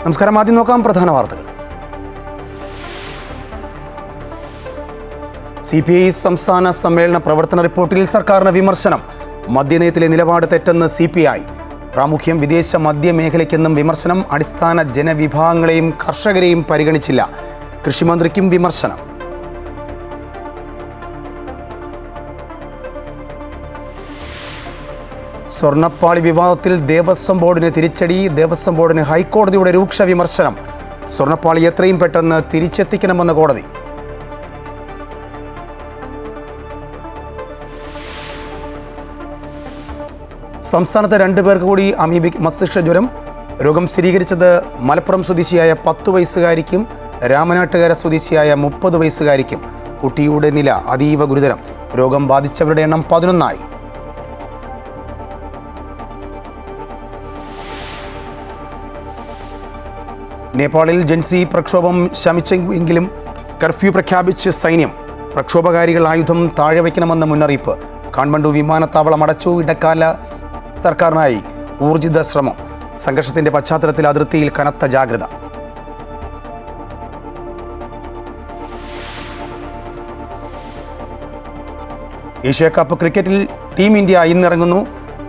നമസ്കാരം. ആദ്യം നോക്കാം പ്രധാന വാർത്തകൾ. CPI സംസ്ഥാന സമ്മേളന പ്രവർത്തന റിപ്പോർട്ടിൽ സർക്കാരിന് വിമർശനം. മദ്യനയത്തിലെ നിലപാട് തെറ്റെന്ന് CPI. പ്രാമുഖ്യം വിദേശ മദ്യമേഖലയ്ക്കെന്നും വിമർശനം. അടിസ്ഥാന ജനവിഭാഗങ്ങളെയും കർഷകരെയും പരിഗണിച്ചില്ല. കൃഷിമന്ത്രിക്കും വിമർശനം. സ്വർണ്ണപ്പാളി വിവാദത്തിൽ ദേവസ്വം ബോർഡിന് തിരിച്ചടി. ദേവസ്വം ബോർഡിന് ഹൈക്കോടതിയുടെ രൂക്ഷ വിമർശനം. സ്വർണ്ണപ്പാളി എത്രയും പെട്ടെന്ന് തിരിച്ചെത്തിക്കണമെന്ന് കോടതി. സംസ്ഥാനത്ത് 2 പേർക്ക് കൂടി അമീബിക് മസ്തിഷ്ക ജ്വരം. രോഗം സ്ഥിരീകരിച്ചത് മലപ്പുറം സ്വദേശിയായ 10 വയസ്സുകാരിക്കും രാമനാട്ടുകര സ്വദേശിയായ 30 വയസ്സുകാരിക്കും. കുട്ടിയുടെ നില അതീവ ഗുരുതരം. രോഗം ബാധിച്ചവരുടെ എണ്ണം 11 ആയി. നേപ്പാളിൽ ജൻസി പ്രക്ഷോഭം ശമിച്ചെങ്കിലും കർഫ്യൂ പ്രഖ്യാപിച്ച് സൈന്യം. പ്രക്ഷോഭകാരികൾ ആയുധം താഴെ വയ്ക്കണമെന്ന് മുന്നറിയിപ്പ്. കാഠ്മണ്ഡു വിമാനത്താവളം അടച്ചു. ഇടക്കാല സർക്കാരിനായി ഊർജിത ശ്രമം. സംഘർഷത്തിന്റെ പശ്ചാത്തലത്തിൽ അതിർത്തിയിൽ കനത്ത ജാഗ്രത. ഏഷ്യ കപ്പ് ക്രിക്കറ്റിൽ ടീം ഇന്ത്യ ഇന്നിറങ്ങുന്നു.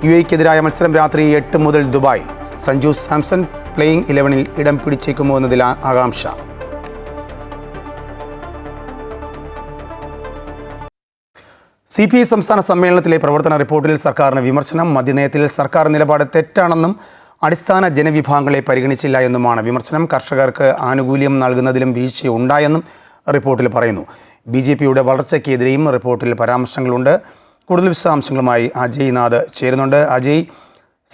UAE-ക്കെതിരായ മത്സരം രാത്രി 8 മുതൽ ദുബായിൽ. സഞ്ജു സാംസൺ പ്ലേയിങ് 11-ൽ ഇടം പിടിച്ചേക്കുമോ എന്നതിൽ ആകാംക്ഷ. CPI സംസ്ഥാന സമ്മേളനത്തിലെ പ്രവർത്തന റിപ്പോർട്ടിൽ സർക്കാരിന് വിമർശനം. മദ്യനയത്തിൽ സർക്കാർ നിലപാട് തെറ്റാണെന്നും അടിസ്ഥാന ജനവിഭാഗങ്ങളെ പരിഗണിച്ചില്ല എന്നുമാണ് വിമർശനം. കർഷകർക്ക് ആനുകൂല്യം നൽകുന്നതിലും വീഴ്ചയുണ്ടായെന്നും റിപ്പോർട്ടിൽ പറയുന്നു. BJPയുടെ വളർച്ചയ്ക്കെതിരെയും റിപ്പോർട്ടിൽ പരാമർശങ്ങളുണ്ട്. കൂടുതൽ വിശദാംശങ്ങളുമായി അജയ് നാഥ് ചേരുന്നുണ്ട്. അജയ്,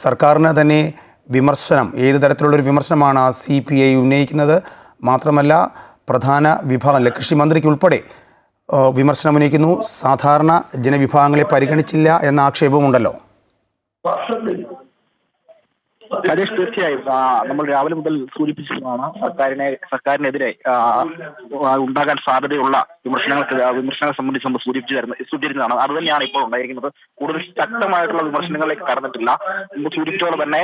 സർക്കാരിന് തന്നെ വിമർശനം, ഏത് തരത്തിലുള്ളൊരു വിമർശനമാണ് CPI ഉന്നയിക്കുന്നത്? മാത്രമല്ല, പ്രധാന വിഭാഗം കൃഷിമന്ത്രിക്ക് ഉൾപ്പെടെ വിമർശനം ഉന്നയിക്കുന്നു. സാധാരണ ജനവിഭാഗങ്ങളെ പരിഗണിച്ചില്ല എന്ന ആക്ഷേപവുമുണ്ടല്ലോ. രാജേഷ്, തീർച്ചയായും നമ്മൾ രാവിലെ മുതൽ സൂചിപ്പിച്ചതാണ് സർക്കാരിനെതിരെ ഉണ്ടാകാൻ സാധ്യതയുള്ള വിമർശനങ്ങളെ സംബന്ധിച്ച് നമ്മൾ സൂചിപ്പിച്ചതാണ്. അത് തന്നെയാണ് ഇപ്പോൾ ഉണ്ടായിരിക്കുന്നത്. കൂടുതൽ ശക്തമായിട്ടുള്ള വിമർശനങ്ങളിലേക്ക് കടന്നിട്ടില്ല. നമ്മൾ സൂചിപ്പിച്ചപോലെ തന്നെ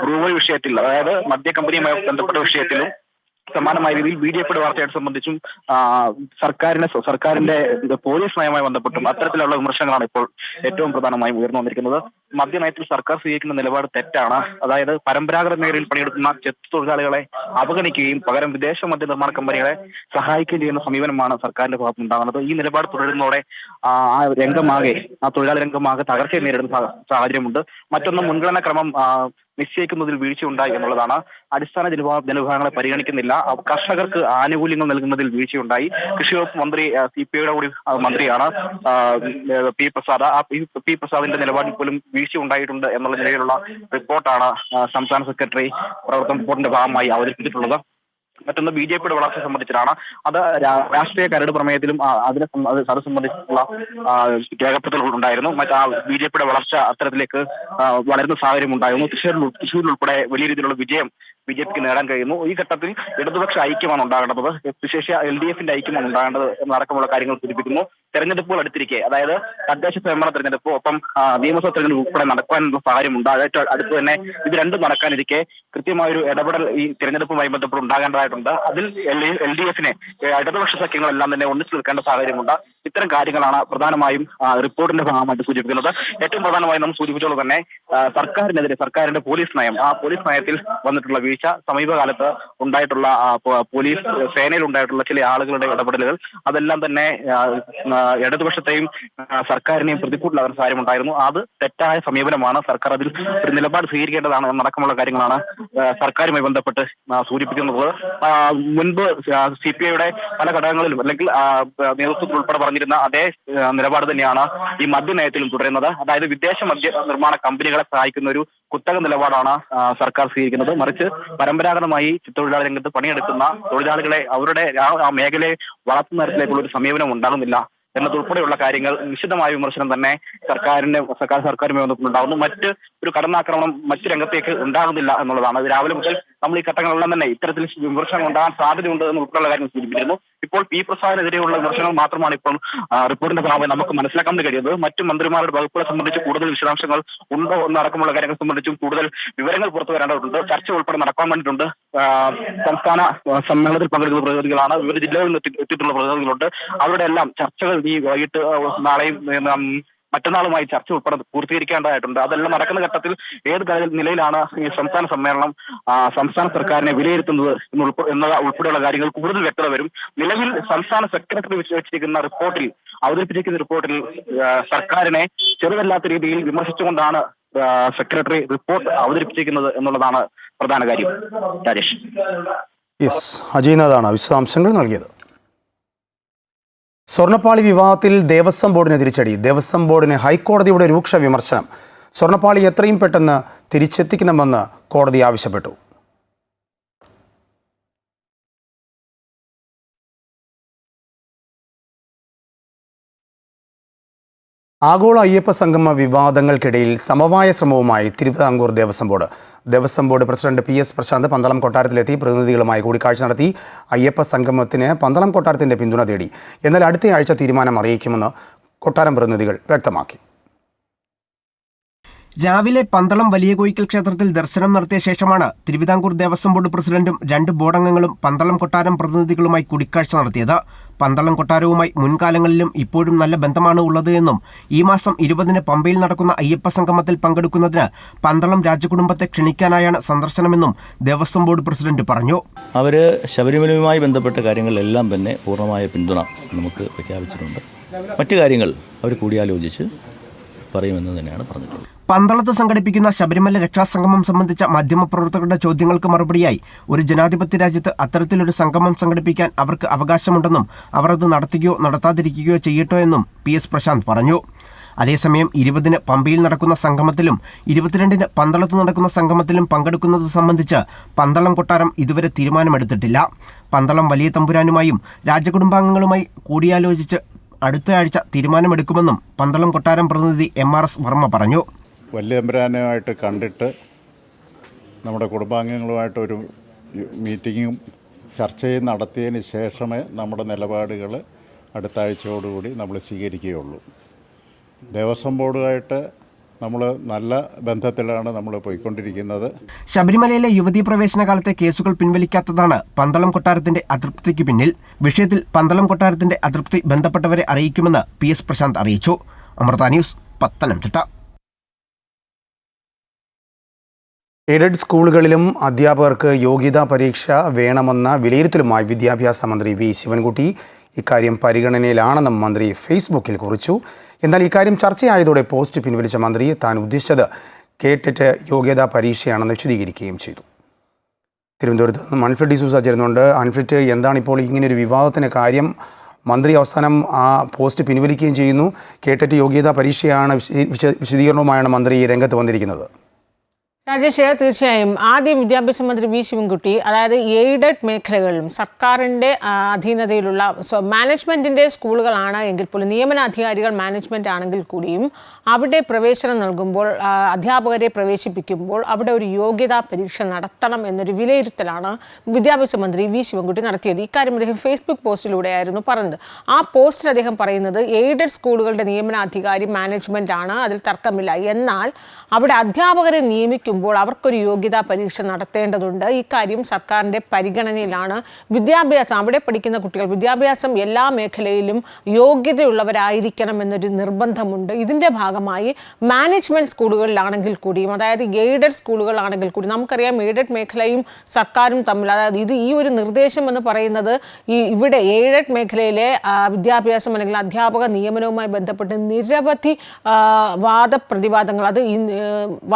ബ്രൂവറി വിഷയത്തിൽ, അതായത് മദ്യ കമ്പനിയുമായി ബന്ധപ്പെട്ട വിഷയത്തിലും സമാനമായ രീതിയിൽ BJPയുടെ വാർത്തയെ സംബന്ധിച്ചും സർക്കാരിന്റെ പോലീസ് നയവുമായി ബന്ധപ്പെട്ടും അത്തരത്തിലുള്ള വിമർശനങ്ങളാണ് ഇപ്പോൾ ഏറ്റവും പ്രധാനമായും ഉയർന്നു വന്നിരിക്കുന്നത്. മദ്യനയത്തിൽ സർക്കാർ സ്വീകരിക്കുന്ന നിലപാട് തെറ്റാണ്. അതായത് പരമ്പരാഗത മേഖലയിൽ പണിയെടുക്കുന്ന ചെത്തു തൊഴിലാളികളെ അവഗണിക്കുകയും പകരം വിദേശ മദ്യ നിർമ്മാണ കമ്പനികളെ സഹായിക്കുകയും ചെയ്യുന്ന സമീപനമാണ് സർക്കാരിന്റെ ഭാഗത്തുനിന്നുണ്ടാകുന്നത്. ഈ നിലപാട് തുടരുന്നതോടെ ആ തൊഴിലാളി രംഗമാകെ തകർച്ചയെ നേരിടുന്ന സാഹചര്യമുണ്ട്. മറ്റൊന്ന്, മുൻഗണനാ ക്രമം നിശ്ചയിക്കുന്നതിൽ വീഴ്ചയുണ്ടായി എന്നുള്ളതാണ്. അടിസ്ഥാന ജനവിഭാഗങ്ങളെ പരിഗണിക്കുന്നില്ല. കർഷകർക്ക് ആനുകൂല്യങ്ങൾ നൽകുന്നതിൽ വീഴ്ചയുണ്ടായി. കൃഷി വകുപ്പ് മന്ത്രി CPIയുടെ കൂടി മന്ത്രിയാണ് P. പ്രസാദ്. ആ P. പ്രസാദിന്റെ നിലപാടിൽ പോലും വീഴ്ച ഉണ്ടായിട്ടുണ്ട് എന്നുള്ള നിലയിലുള്ള റിപ്പോർട്ടാണ് സംസ്ഥാന സെക്രട്ടറി പ്രവർത്തന റിപ്പോർട്ടിന്റെ ഭാഗമായി അവതരിപ്പിച്ചിട്ടുള്ളത്. മറ്റൊന്ന്, BJPയുടെ വളർച്ച സംബന്ധിച്ചിട്ടാണ്. അത് രാഷ്ട്രീയ കരട് പ്രമേയത്തിലും അത് സംബന്ധിച്ചിട്ടുള്ള രേഖപ്പെടുത്തലുകൾ ഉണ്ടായിരുന്നു. BJPയുടെ വളർച്ച അത്തരത്തിലേക്ക് വളരുന്ന സാഹചര്യം ഉണ്ടായിരുന്നു. തൃശ്ശൂരിൽ ഉൾപ്പെടെ വലിയ രീതിയിലുള്ള വിജയം BJPക്ക് നേടാൻ കഴിയുന്നു. ഈ ഘട്ടത്തിൽ ഇടതുപക്ഷ ഐക്യമാണ് ഉണ്ടാകേണ്ടത്, വിശേഷ LDFന്റെ ഐക്യമാണ് ഉണ്ടാകേണ്ടത് എന്നടക്കമുള്ള കാര്യങ്ങൾ സൂചിപ്പിക്കുന്നു. തെരഞ്ഞെടുപ്പുകൾ അടുത്തിരിക്കെ, അതായത് തദ്ദേശ സ്വയംഭരണ തെരഞ്ഞെടുപ്പ് ഒപ്പം നിയമസഭാ തെരഞ്ഞെടുപ്പ് ഉൾപ്പെടെ നടക്കാനുള്ള സാഹചര്യമുണ്ട്. അടുത്ത് തന്നെ ഇത് രണ്ടും നടക്കാനിരിക്കെ കൃത്യമായൊരു ഇടപെടൽ ഈ തെരഞ്ഞെടുപ്പുമായി ബന്ധപ്പെട്ട് ഉണ്ടാകേണ്ടതായിട്ടുണ്ട്. അതിൽ LDFനെ ഇടതുപക്ഷ സഖ്യങ്ങളെല്ലാം തന്നെ ഒന്നിച്ചു നിൽക്കേണ്ട സാഹചര്യമുണ്ട്. ഇത്തരം കാര്യങ്ങളാണ് പ്രധാനമായും റിപ്പോർട്ടിന്റെ ഭാഗമായിട്ട് സൂചിപ്പിക്കുന്നത്. ഏറ്റവും പ്രധാനമായും നമ്മൾ സൂചിപ്പിച്ചോളൂ തന്നെ സർക്കാരിനെതിരെ സർക്കാരിന്റെ പോലീസ് നയം, ആ പോലീസ് നയത്തിൽ വന്നിട്ടുള്ള വീഴ്ച, സമീപകാലത്ത് ഉണ്ടായിട്ടുള്ള പോലീസ് സേനയിൽ ഉണ്ടായിട്ടുള്ള ചില ആളുകളുടെ ഇടപെടലുകൾ, അതെല്ലാം തന്നെ ഇടതുപക്ഷത്തെയും സർക്കാരിനെയും പ്രതികൂട്ടിലാകുന്ന സാഹചര്യമുണ്ടായിരുന്നു. അത് തെറ്റായ സമീപനമാണ്. സർക്കാർ അതിൽ ഒരു നിലപാട് സ്വീകരിക്കേണ്ടതാണ് എന്നടക്കമുള്ള കാര്യങ്ങളാണ് സർക്കാരുമായി ബന്ധപ്പെട്ട് സൂചിപ്പിക്കുന്നത്. മുൻപ് CPIയുടെ പല ഘടകങ്ങളിലും അല്ലെങ്കിൽ നേതൃത്വത്തിൽ ഉൾപ്പെടെ പറഞ്ഞിരുന്ന അതേ നിലപാട് തന്നെയാണ് ഈ മദ്യനയത്തിലും തുടരുന്നത്. അതായത് വിദേശ മദ്യ നിർമ്മാണ കമ്പനികളെ സഹായിക്കുന്ന ഒരു കുത്തക നിലപാടാണ് സർക്കാർ സ്വീകരിക്കുന്നത്. മറിച്ച് പരമ്പരാഗതമായി തൊഴിലാളി രംഗത്ത് പണിയെടുക്കുന്ന തൊഴിലാളികളെ അവരുടെ ആ മേഖലയെ വളർത്തുന്ന തരത്തിലേക്കുള്ള ഒരു സമീപനം ഉണ്ടാകുന്നില്ല എന്നതുൾപ്പെടെയുള്ള കാര്യങ്ങൾ നിശ്ചിതമായ വിമർശനം തന്നെ സർക്കാരുമായി ബന്ധപ്പെട്ടുണ്ടാകുന്നു. മറ്റ് ഒരു കടന്നാക്രമണം മറ്റു രംഗത്തേക്ക് ഉണ്ടാകുന്നില്ല എന്നുള്ളതാണ്. രാവിലെ മുതൽ നമ്മൾ ഈ ഘട്ടങ്ങളെല്ലാം തന്നെ ഇത്തരത്തിൽ വിമർശനം ഉണ്ടാകാൻ സാധ്യതയുണ്ട് എന്ന് ഉൾപ്പെടെയുള്ള കാര്യങ്ങൾ സൂചിപ്പിച്ചിരുന്നു. ഇപ്പോൾ പി പ്രസാദിനെതിരെയുള്ള വിമർശനങ്ങൾ മാത്രമാണ് ഇപ്പോൾ റിപ്പോർട്ടിന്റെ ഭാഗമായി നമുക്ക് മനസ്സിലാക്കാൻ കഴിയുന്നത്. മറ്റു മന്ത്രിമാരുടെ വകുപ്പുകളെ സംബന്ധിച്ച് കൂടുതൽ വിശദാംശങ്ങൾ ഉണ്ടോ എന്നടക്കമുള്ള കാര്യങ്ങൾ സംബന്ധിച്ചും കൂടുതൽ വിവരങ്ങൾ പുറത്തു വരേണ്ടതുണ്ട്. ചർച്ച ഉൾപ്പെടെ നടക്കാൻ വേണ്ടിയിട്ടുണ്ട്. സംസ്ഥാന സമ്മേളനത്തിൽ പങ്കെടുക്കുന്ന പ്രതിനിധികളാണ്, വിവിധ ജില്ലകളിൽ നിന്ന് എത്തിയിട്ടുള്ള പ്രതിനിധികളുണ്ട്. അവരുടെ എല്ലാം ചർച്ചകൾ ഈ വൈകിട്ട് നാളെയും മറ്റന്നാളുമായി ചർച്ച ഉൾപ്പെടെ പൂർത്തീകരിക്കേണ്ടതായിട്ടുണ്ട്. അതെല്ലാം നടക്കുന്ന ഘട്ടത്തിൽ ഏത് നിലയിലാണ് ഈ സംസ്ഥാന സമ്മേളനം സംസ്ഥാന സർക്കാരിനെ വിലയിരുത്തുന്നത് എന്നത് ഉൾപ്പെടെയുള്ള കാര്യങ്ങൾ കൂടുതൽ വ്യക്തത വരും. നിലവിൽ സംസ്ഥാന സെക്രട്ടറി വെച്ചിരിക്കുന്ന റിപ്പോർട്ടിൽ അവതരിപ്പിച്ചിരിക്കുന്ന റിപ്പോർട്ടിൽ സർക്കാരിനെ ചെറുതല്ലാത്ത രീതിയിൽ വിമർശിച്ചുകൊണ്ടാണ് സെക്രട്ടറി റിപ്പോർട്ട് അവതരിപ്പിച്ചിരിക്കുന്നത് എന്നുള്ളതാണ് പ്രധാന കാര്യം. രാജേഷ്. യെസ്, അജയ്നാഥാണ് വിശദാംശങ്ങൾ നൽകിയത്. സ്വർണ്ണപ്പാളി വിവാദത്തിൽ ദേവസ്വം ബോർഡിന് തിരിച്ചടി. ദേവസ്വം ബോർഡിന് ഹൈക്കോടതിയുടെ രൂക്ഷ വിമർശനം. സ്വർണ്ണപ്പാളി എത്രയും പെട്ടെന്ന് തിരിച്ചെത്തിക്കണമെന്ന് കോടതി ആവശ്യപ്പെട്ടു. ആഗോള അയ്യപ്പ സംഗമ വിവാദങ്ങൾക്കിടയിൽ സമവായ ശ്രമവുമായി Thiruvithamkoor Devaswom board. Devaswom board president PS Prasanth Pandalam കൊട്ടാരത്തിലെത്തി പ്രതിനിധികളുമായി കൂടിക്കാഴ്ച നടത്തി. അയ്യപ്പ സംഗമത്തിന് പന്തളം കൊട്ടാരത്തിന്റെ പിന്തുണ തേടി. എന്നാൽ അടുത്തയാഴ്ച തീരുമാനം അറിയിക്കുമെന്ന് കൊട്ടാരം പ്രതിനിധികൾ വ്യക്തമാക്കി. രാവിലെ പന്തളം വലിയ കോയിക്കൽ ക്ഷേത്രത്തിൽ ദർശനം നടത്തിയ ശേഷമാണ് തിരുവിതാംകൂർ ദേവസ്വം ബോർഡ് പ്രസിഡന്റും 2 ബോർഡംഗങ്ങളും പന്തളം കൊട്ടാരം പ്രതിനിധികളുമായി കൂടിക്കാഴ്ച നടത്തിയത്. പന്തളം കൊട്ടാരവുമായി മുൻകാലങ്ങളിലും ഇപ്പോഴും നല്ല ബന്ധമാണ് ഉള്ളത് എന്നും ഈ മാസം 20-ന് പമ്പയിൽ നടക്കുന്ന അയ്യപ്പ സംഗമത്തിൽ പങ്കെടുക്കുന്നതിന് പന്തളം രാജകുടുംബത്തെ ക്ഷണിക്കാനായാണ് സന്ദർശനമെന്നും ദേവസ്വം ബോർഡ് പ്രസിഡന്റ് പറഞ്ഞു. അവർ ശബരിമലയുമായി ബന്ധപ്പെട്ട കാര്യങ്ങളിലെല്ലാം തന്നെ പൂർണ്ണമായ പിന്തുണ നമുക്ക് പ്രഖ്യാപിച്ചിട്ടുണ്ട്. മറ്റു കാര്യങ്ങൾ അവർ കൂടിയാലോചിച്ച് പറയുമെന്ന് തന്നെയാണ് പറഞ്ഞിട്ടുള്ളത്. പന്തളത്ത് സംഘടിപ്പിക്കുന്ന ശബരിമല രക്ഷാസംഗമം സംബന്ധിച്ച മാധ്യമപ്രവർത്തകരുടെ ചോദ്യങ്ങൾക്ക് മറുപടിയായി ഒരു ജനാധിപത്യ രാജ്യത്ത് അത്തരത്തിലൊരു സംഗമം സംഘടിപ്പിക്കാൻ അവർക്ക് അവകാശമുണ്ടെന്നും അവർ അത് നടത്തുകയോ നടത്താതിരിക്കുകയോ ചെയ്യട്ടോ എന്നും PS പ്രശാന്ത് പറഞ്ഞു. അതേസമയം 20-ന് പമ്പയിൽ നടക്കുന്ന സംഗമത്തിലും 22-ന് പന്തളത്ത് നടക്കുന്ന സംഗമത്തിലും പങ്കെടുക്കുന്നത് സംബന്ധിച്ച് പന്തളം കൊട്ടാരം ഇതുവരെ തീരുമാനമെടുത്തിട്ടില്ല. പന്തളം വലിയ തമ്പുരാനുമായും രാജകുടുംബാംഗങ്ങളുമായി കൂടിയാലോചിച്ച് അടുത്തയാഴ്ച തീരുമാനമെടുക്കുമെന്നും പന്തളം കൊട്ടാരം പ്രതിനിധി MRS വർമ്മ പറഞ്ഞു. വലിയ തമ്പുരാനുമായിട്ട് കണ്ടിട്ട് നമ്മുടെ കുടുംബാംഗങ്ങളുമായിട്ടൊരു മീറ്റിങ്ങും ചർച്ചയും നടത്തിയതിന് ശേഷമേ നമ്മുടെ നിലപാടുകൾ അടുത്ത ആഴ്ചയോടുകൂടി നമ്മൾ സ്വീകരിക്കുകയുള്ളൂ. ദേവസ്വം ബോർഡുമായിട്ട് നമ്മൾ നല്ല ബന്ധത്തിലാണ് നമ്മൾ പോയിക്കൊണ്ടിരിക്കുന്നത്. ശബരിമലയിലെ യുവതീ പ്രവേശന കാലത്തെ കേസുകൾ പിൻവലിക്കാത്തതാണ് പന്തളം കൊട്ടാരത്തിന്റെ അതൃപ്തിക്ക് പിന്നിൽ. വിഷയത്തിൽ പന്തളം കൊട്ടാരത്തിന്റെ അതൃപ്തി ബന്ധപ്പെട്ടവരെ അറിയിക്കുമെന്ന് PS പ്രശാന്ത് അറിയിച്ചു. അമൃത ന്യൂസ്, പത്തനംതിട്ട. എയ്ഡഡ് സ്കൂളുകളിലും അധ്യാപകർക്ക് യോഗ്യതാ പരീക്ഷ വേണമെന്ന വിലയിരുത്തലുമായി വിദ്യാഭ്യാസ മന്ത്രി V ശിവൻകുട്ടി. ഇക്കാര്യം പരിഗണനയിലാണെന്നും മന്ത്രി ഫേസ്ബുക്കിൽ കുറിച്ചു. എന്നാൽ ഇക്കാര്യം ചർച്ചയായതോടെ പോസ്റ്റ് പിൻവലിച്ച മന്ത്രി താൻ ഉദ്ദേശിച്ചത് കേട്ടിട്ട് യോഗ്യതാ പരീക്ഷയാണെന്ന് വിശദീകരിക്കുകയും ചെയ്തു. തിരുവനന്തപുരത്ത് നിന്ന് അൻഫ്രിറ്റ് ഡിസൂസ ചേരുന്നുണ്ട്. അൻഫ്രിറ്റ്, എന്താണിപ്പോൾ ഇങ്ങനെയൊരു വിവാദത്തിന് കാര്യം? മന്ത്രി അവസാനം ആ പോസ്റ്റ് പിൻവലിക്കുകയും ചെയ്യുന്നു. കേട്ടിട്ട് യോഗ്യതാ പരീക്ഷയാണ് വിശദീകരണവുമായാണ് മന്ത്രി രംഗത്ത് വന്നിരിക്കുന്നത്. രാജേഷ്, തീർച്ചയായും ആദ്യം വിദ്യാഭ്യാസ മന്ത്രി V ശിവൻകുട്ടി, അതായത് എയ്ഡഡ് മേഖലകളിലും സർക്കാരിൻ്റെ അധീനതയിലുള്ള മാനേജ്മെൻറ്റിൻ്റെ സ്കൂളുകളാണ് എങ്കിൽ പോലും നിയമനാധികാരികൾ മാനേജ്മെൻറ്റ് ആണെങ്കിൽ കൂടിയും അവിടെ പ്രവേശനം നൽകുമ്പോൾ അധ്യാപകരെ പ്രവേശിപ്പിക്കുമ്പോൾ അവിടെ ഒരു യോഗ്യതാ പരീക്ഷ നടത്തണം എന്നൊരു വിലയിരുത്തലാണ് വിദ്യാഭ്യാസ മന്ത്രി V ശിവൻകുട്ടി നടത്തിയത്. ഇക്കാര്യം അദ്ദേഹം ഫേസ്ബുക്ക് പോസ്റ്റിലൂടെയായിരുന്നു പറഞ്ഞത്. ആ പോസ്റ്റിൽ അദ്ദേഹം പറയുന്നത് എയ്ഡഡ് സ്കൂളുകളുടെ നിയമനാധികാരി മാനേജ്മെൻ്റ് ആണ്, അതിൽ തർക്കമില്ല. എന്നാൽ അവിടെ അധ്യാപകരെ നിയമിക്കും അവർക്കൊരു യോഗ്യതാ പരീക്ഷ നടത്തേണ്ടതുണ്ട്. ഇക്കാര്യം സർക്കാരിൻ്റെ പരിഗണനയിലാണ്. വിദ്യാഭ്യാസം, അവിടെ പഠിക്കുന്ന കുട്ടികൾ വിദ്യാഭ്യാസം എല്ലാ മേഖലയിലും യോഗ്യതയുള്ളവരായിരിക്കണം എന്നൊരു നിർബന്ധമുണ്ട്. ഇതിൻ്റെ ഭാഗമായി മാനേജ്മെൻറ്റ് സ്കൂളുകളിലാണെങ്കിൽ കൂടിയും, അതായത് എയ്ഡഡ് സ്കൂളുകളാണെങ്കിൽ കൂടി, നമുക്കറിയാം എയ്ഡഡ് മേഖലയും സർക്കാരും തമ്മിൽ, അതായത് ഈ ഒരു നിർദ്ദേശം എന്ന് പറയുന്നത് ഇവിടെ എയ്ഡഡ് മേഖലയിലെ വിദ്യാഭ്യാസം അല്ലെങ്കിൽ അധ്യാപക നിയമനവുമായി ബന്ധപ്പെട്ട് നിരവധി വാദപ്രതിവാദങ്ങൾ, അത്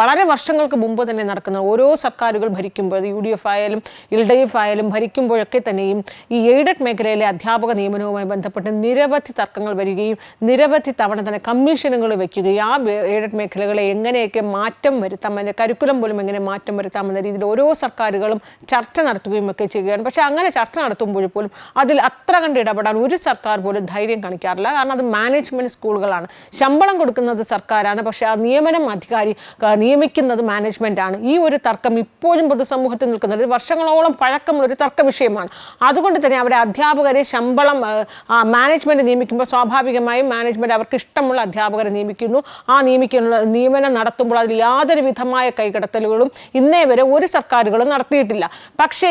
വളരെ വർഷങ്ങൾക്ക് മുമ്പ് തന്നെ നടക്കുന്ന ഓരോ സർക്കാരുകൾ ഭരിക്കുമ്പോൾ, UDF ആയാലും LDF ആയാലും ഭരിക്കുമ്പോഴൊക്കെ തന്നെയും ഈ എയ്ഡഡ് മേഖലയിലെ അധ്യാപക നിയമനവുമായി ബന്ധപ്പെട്ട് നിരവധി തർക്കങ്ങൾ വരികയും നിരവധി തവണ തന്നെ കമ്മീഷനുകൾ വയ്ക്കുകയും ആ എയ്ഡഡ് മേഖലകളെ എങ്ങനെയൊക്കെ മാറ്റം വരുത്താം, അതിൻ്റെ കരിക്കുലം പോലും എങ്ങനെ മാറ്റം വരുത്താമെന്ന രീതിയിൽ ഓരോ സർക്കാരുകളും ചർച്ച നടത്തുകയും ഒക്കെ ചെയ്യുകയാണ്. പക്ഷേ അങ്ങനെ ചർച്ച നടത്തുമ്പോൾ പോലും അതിൽ അത്ര കണ്ട് ഇടപെടാൻ ഒരു സർക്കാർ പോലും ധൈര്യം കാണിക്കാറില്ല. കാരണം അത് മാനേജ്മെൻറ്റ് സ്കൂളുകളാണ്, ശമ്പളം കൊടുക്കുന്നത് സർക്കാരാണ്, പക്ഷേ ആ നിയമനം അധികാരി നിയമിക്കുന്നത് മാനേജ്മെൻറ്റ് മാനേജ്മെന്റ് ആണ്. ഈ ഒരു തർക്കം ഇപ്പോഴും പൊതുസമൂഹത്തിൽ നിൽക്കുന്നത് വർഷങ്ങളോളം പഴക്കമുള്ള ഒരു തർക്ക വിഷയമാണ്. അതുകൊണ്ട് തന്നെ അവിടെ അധ്യാപകരെ ശമ്പളം മാനേജ്മെന്റ് നിയമിക്കുമ്പോൾ സ്വാഭാവികമായും മാനേജ്മെന്റ് അവർക്ക് ഇഷ്ടമുള്ള അധ്യാപകരെ നിയമിക്കുന്നു. ആ നിയമനം നടത്തുമ്പോൾ അതിൽ യാതൊരു വിധമായ കൈകടത്തലുകളും ഇന്നേ വരെ ഒരു സർക്കാരുകളും നടത്തിയിട്ടില്ല. പക്ഷേ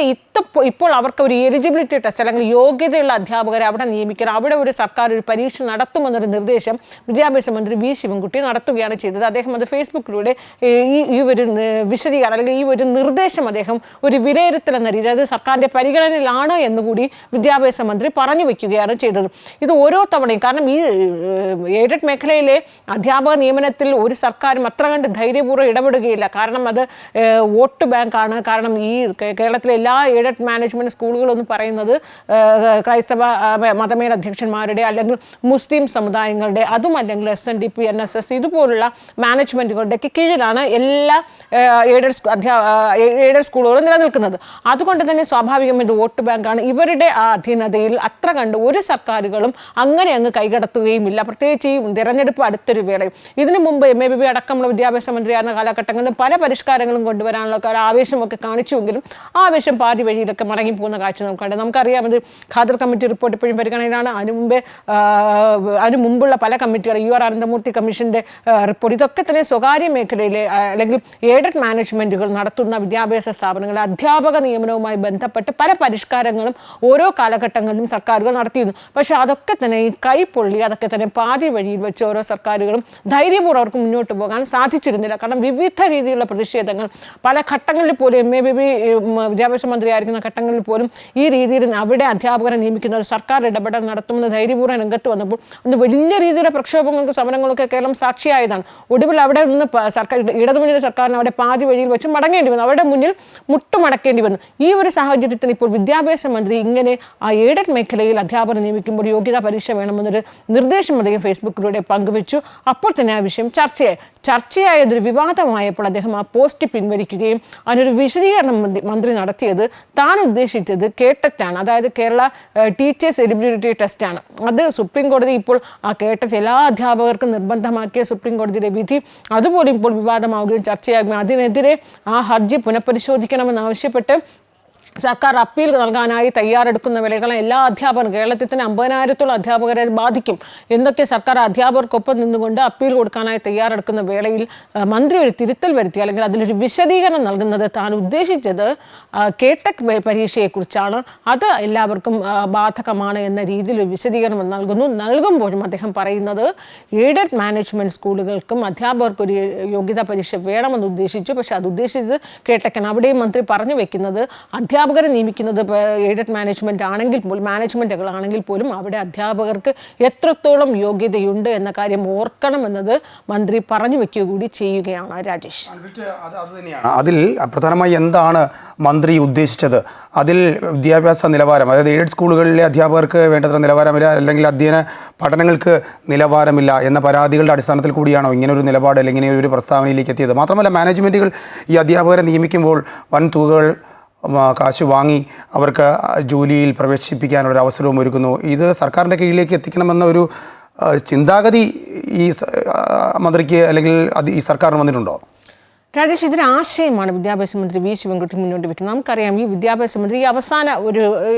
ഇപ്പോൾ അവർക്ക് ഒരു എലിജിബിലിറ്റി ടെസ്റ്റ് അല്ലെങ്കിൽ യോഗ്യതയുള്ള അധ്യാപകരെ അവിടെ നിയമിക്കണം, അവിടെ ഒരു സർക്കാർ ഒരു പരീക്ഷ നടത്തുമെന്നൊരു നിർദ്ദേശം വിദ്യാഭ്യാസ മന്ത്രി വി ശിവൻകുട്ടി നടത്തുകയാണ് ചെയ്തത്. അദ്ദേഹം അത് ഫേസ്ബുക്കിലൂടെ ഈ ഒരു വിശദീകരണം അല്ലെങ്കിൽ ഈ ഒരു നിർദ്ദേശം അദ്ദേഹം ഒരു വിലയിരുത്തൽ എന്ന രീതി അത് സർക്കാരിൻ്റെ പരിഗണനയിലാണ് എന്നുകൂടി വിദ്യാഭ്യാസ മന്ത്രി പറഞ്ഞു വയ്ക്കുകയാണ് ചെയ്തത്. ഇത് ഓരോ തവണയും കാരണം ഈ എയ്ഡഡ് മേഖലയിലെ അധ്യാപക നിയമനത്തിൽ ഒരു സർക്കാരും അത്ര കണ്ട് ധൈര്യപൂർവ്വം ഇടപെടുകയില്ല. കാരണം അത് വോട്ട് ബാങ്കാണ്. കാരണം ഈ കേരളത്തിലെ എല്ലാ എയ്ഡഡ് മാനേജ്മെൻറ്റ് സ്കൂളുകളെന്ന് പറയുന്നത് ക്രൈസ്തവ മതമേലധ്യക്ഷന്മാരുടെ അല്ലെങ്കിൽ മുസ്ലിം സമുദായങ്ങളുടെ അതും അല്ലെങ്കിൽ SNDP NSS ഇതുപോലുള്ള മാനേജ്മെൻറ്റുകളുടെ കീഴിലാണ് എല്ലാ എയ്ഡഡ് സ്കൂളുകളും നിലനിൽക്കുന്നത്. അതുകൊണ്ട് തന്നെ സ്വാഭാവികമായിട്ട് വോട്ട് ബാങ്കാണ്. ഇവരുടെ ആ അധീനതയിൽ അത്ര കണ്ട് ഒരു സർക്കാരുകളും അങ്ങനെ അങ്ങ് കൈകടത്തുകയുമില്ല. പ്രത്യേകിച്ച് ഈ തിരഞ്ഞെടുപ്പ് അടുത്തൊരു വേളയും ഇതിനു മുമ്പ് MABB അടക്കമുള്ള വിദ്യാഭ്യാസ മന്ത്രിയായിരുന്ന കാലഘട്ടങ്ങളിലും പല പരിഷ്കാരങ്ങളും കൊണ്ടുവരാനുള്ള ആവേശമൊക്കെ കാണിച്ചുവെങ്കിലും ആവേശം പാതി വഴിയിലൊക്കെ മടങ്ങിപ്പോകുന്ന കാഴ്ച നമുക്കറിയാം. ഇത് ഖാദർ കമ്മിറ്റി റിപ്പോർട്ട് ഇപ്പോഴും പരിഗണനയിലാണ്. അതിനു മുമ്പുള്ള പല കമ്മിറ്റികൾ UR അനന്തമൂർത്തി കമ്മീഷൻ്റെ റിപ്പോർട്ട് ഇതൊക്കെ തന്നെ സ്വകാര്യ മേഖലയിലെ അല്ലെങ്കിൽ എയ്ഡഡ് മാനേജ്മെൻറ്റുകൾ നടത്തുന്ന വിദ്യാഭ്യാസ സ്ഥാപനങ്ങളിലെ അധ്യാപക നിയമനവുമായി ബന്ധപ്പെട്ട് പല പരിഷ്കാരങ്ങളും ഓരോ കാലഘട്ടങ്ങളിലും സർക്കാരുകൾ നടത്തിയിരുന്നു. പക്ഷേ അതൊക്കെ തന്നെ ഈ കൈപ്പൊള്ളി അതൊക്കെ തന്നെ പാതി വഴിയിൽ വെച്ച് ഓരോ സർക്കാരുകളും ധൈര്യപൂർവ്വം അവർക്ക് മുന്നോട്ട് പോകാൻ സാധിച്ചിരുന്നില്ല. കാരണം വിവിധ രീതിയിലുള്ള പ്രതിഷേധങ്ങൾ പല ഘട്ടങ്ങളിൽ പോലും MABB വിദ്യാഭ്യാസ മന്ത്രിയായിരിക്കുന്ന ഘട്ടങ്ങളിൽ പോലും ഈ രീതിയിൽ അവിടെ അധ്യാപകരെ നിയമിക്കുന്നത് സർക്കാർ ഇടപെടൽ നടത്തുമെന്ന് ധൈര്യപൂർവ്വം രംഗത്ത് വന്നപ്പോൾ അന്ന് വലിയ രീതിയിലുള്ള പ്രക്ഷോഭങ്ങൾക്ക് സമരങ്ങളൊക്കെ കേരളം സാക്ഷിയായതാണ്. ഒടുവിൽ അവിടെ നിന്ന് ഇടതുമുന്നണി സർക്കാരിന് അവിടെ പാതി വഴിയിൽ വെച്ച് മടങ്ങേണ്ടി വന്നു, അവരുടെ മുന്നിൽ മുട്ടുമടക്കേണ്ടി വന്നു. ഈ ഒരു സാഹചര്യത്തിൽ ഇപ്പോൾ വിദ്യാഭ്യാസ മന്ത്രി ഇങ്ങനെ ആ എയ്ഡഡ് മേഖലയിൽ അധ്യാപകരെ നിയമിക്കുമ്പോൾ യോഗ്യതാ പരീക്ഷ വേണമെന്നൊരു നിർദ്ദേശം അദ്ദേഹം ഫേസ്ബുക്കിലൂടെ പങ്കുവച്ചു. അപ്പോൾ തന്നെ ആ വിഷയം ചർച്ചയായതൊരു വിവാദമായപ്പോൾ അദ്ദേഹം ആ പോസ്റ്റ് പിൻവലിക്കുകയും അതിനൊരു വിശദീകരണം മന്ത്രി നടത്തിയത് താൻ ഉദ്ദേശിച്ചത് കേട്ടറ്റാണ്, അതായത് കേരള ടീച്ചേഴ്സ് എലിജിബിലിറ്റി ടെസ്റ്റാണ്. അത് സുപ്രീം കോടതി ഇപ്പോൾ ആ കേട്ടറ്റ് എല്ലാ അധ്യാപകർക്കും നിർബന്ധമാക്കിയ സുപ്രീം കോടതിയുടെ വിധി അതുപോലും ഇപ്പോൾ വിവാദമാവുകയും ചർച്ചയാകുകയും അതിനെതിരെ ആ ഹർജി പുനഃപരിശോധിക്കണമെന്നാവശ്യപ്പെട്ട് സർക്കാർ അപ്പീൽ നൽകാനായി തയ്യാറെടുക്കുന്ന വേളകൾ എല്ലാ അധ്യാപകരും കേരളത്തിൽ തന്നെ 50,000-ഓളം അധ്യാപകരെ ബാധിക്കും എന്നൊക്കെ സർക്കാർ അധ്യാപകർക്കൊപ്പം നിന്നുകൊണ്ട് അപ്പീൽ കൊടുക്കാനായി തയ്യാറെടുക്കുന്ന വേളയിൽ മന്ത്രി ഒരു തിരുത്തൽ വരുത്തി അല്ലെങ്കിൽ അതിലൊരു വിശദീകരണം നൽകുന്നത് താൻ ഉദ്ദേശിച്ചത് കേട്ടക് പരീക്ഷയെക്കുറിച്ചാണ്, അത് എല്ലാവർക്കും ബാധകമാണ് എന്ന രീതിയിൽ ഒരു വിശദീകരണം നൽകുമ്പോഴും അദ്ദേഹം പറയുന്നത് എയ്ഡഡ് മാനേജ്മെൻറ്റ് സ്കൂളുകൾക്കും അധ്യാപകർക്കും ഒരു യോഗ്യതാ പരീക്ഷ വേണമെന്ന് ഉദ്ദേശിച്ചു. പക്ഷേ അത് ഉദ്ദേശിച്ചത് കേട്ടക്കാണ്. അവിടെയും മന്ത്രി പറഞ്ഞു വെക്കുന്നത് അധ്യാപകരെ നിയമിക്കുന്നത് എയ്ഡഡ് മാനേജ്മെൻറ്റുകളാണെങ്കിൽ പോലും അവിടെ അധ്യാപകർക്ക് എത്രത്തോളം യോഗ്യതയുണ്ട് എന്ന കാര്യം ഓർക്കണമെന്നത് മന്ത്രി പറഞ്ഞു വെക്കുക കൂടി ചെയ്യുകയാണ്. രാജേഷ്, അതിൽ പ്രധാനമായി എന്താണ് മന്ത്രി ഉദ്ദേശിച്ചത്? അതിൽ വിദ്യാഭ്യാസ നിലവാരം, അതായത് എയ്ഡഡ് സ്കൂളുകളിലെ അധ്യാപകർക്ക് വേണ്ടത്ര നിലവാരമില്ല അല്ലെങ്കിൽ അധ്യയന പഠനങ്ങൾക്ക് നിലവാരമില്ല എന്ന പരാതികളുടെ അടിസ്ഥാനത്തിൽ കൂടിയാണോ ഇങ്ങനൊരു നിലപാട് അല്ലെങ്കിൽ ഇങ്ങനെ ഒരു പ്രസ്താവനയിലേക്ക് എത്തിയത്? മാത്രമല്ല മാനേജ്മെൻറ്റുകൾ ഈ അധ്യാപകരെ നിയമിക്കുമ്പോൾ വൻ തുകകൾ കാശ് വാങ്ങി അവർക്ക് ജോലിയിൽ പ്രവേശിപ്പിക്കാനുള്ളൊരു അവസരവും ഒരുക്കുന്നു. ഇത് സർക്കാരിൻ്റെ കീഴിലേക്ക് എത്തിക്കണമെന്ന ഒരു ചിന്താഗതി ഈ മന്ത്രിക്ക് അല്ലെങ്കിൽ ഈ സർക്കാരിന് വന്നിട്ടുണ്ടോ? രാജേഷ്, ഇതൊരു ആശയമാണ് വിദ്യാഭ്യാസ മന്ത്രി വി ശിവൻകുട്ടി മുന്നോട്ട് വയ്ക്കുന്നത്. നമുക്കറിയാം ഈ വിദ്യാഭ്യാസ മന്ത്രി ഈ അവസാന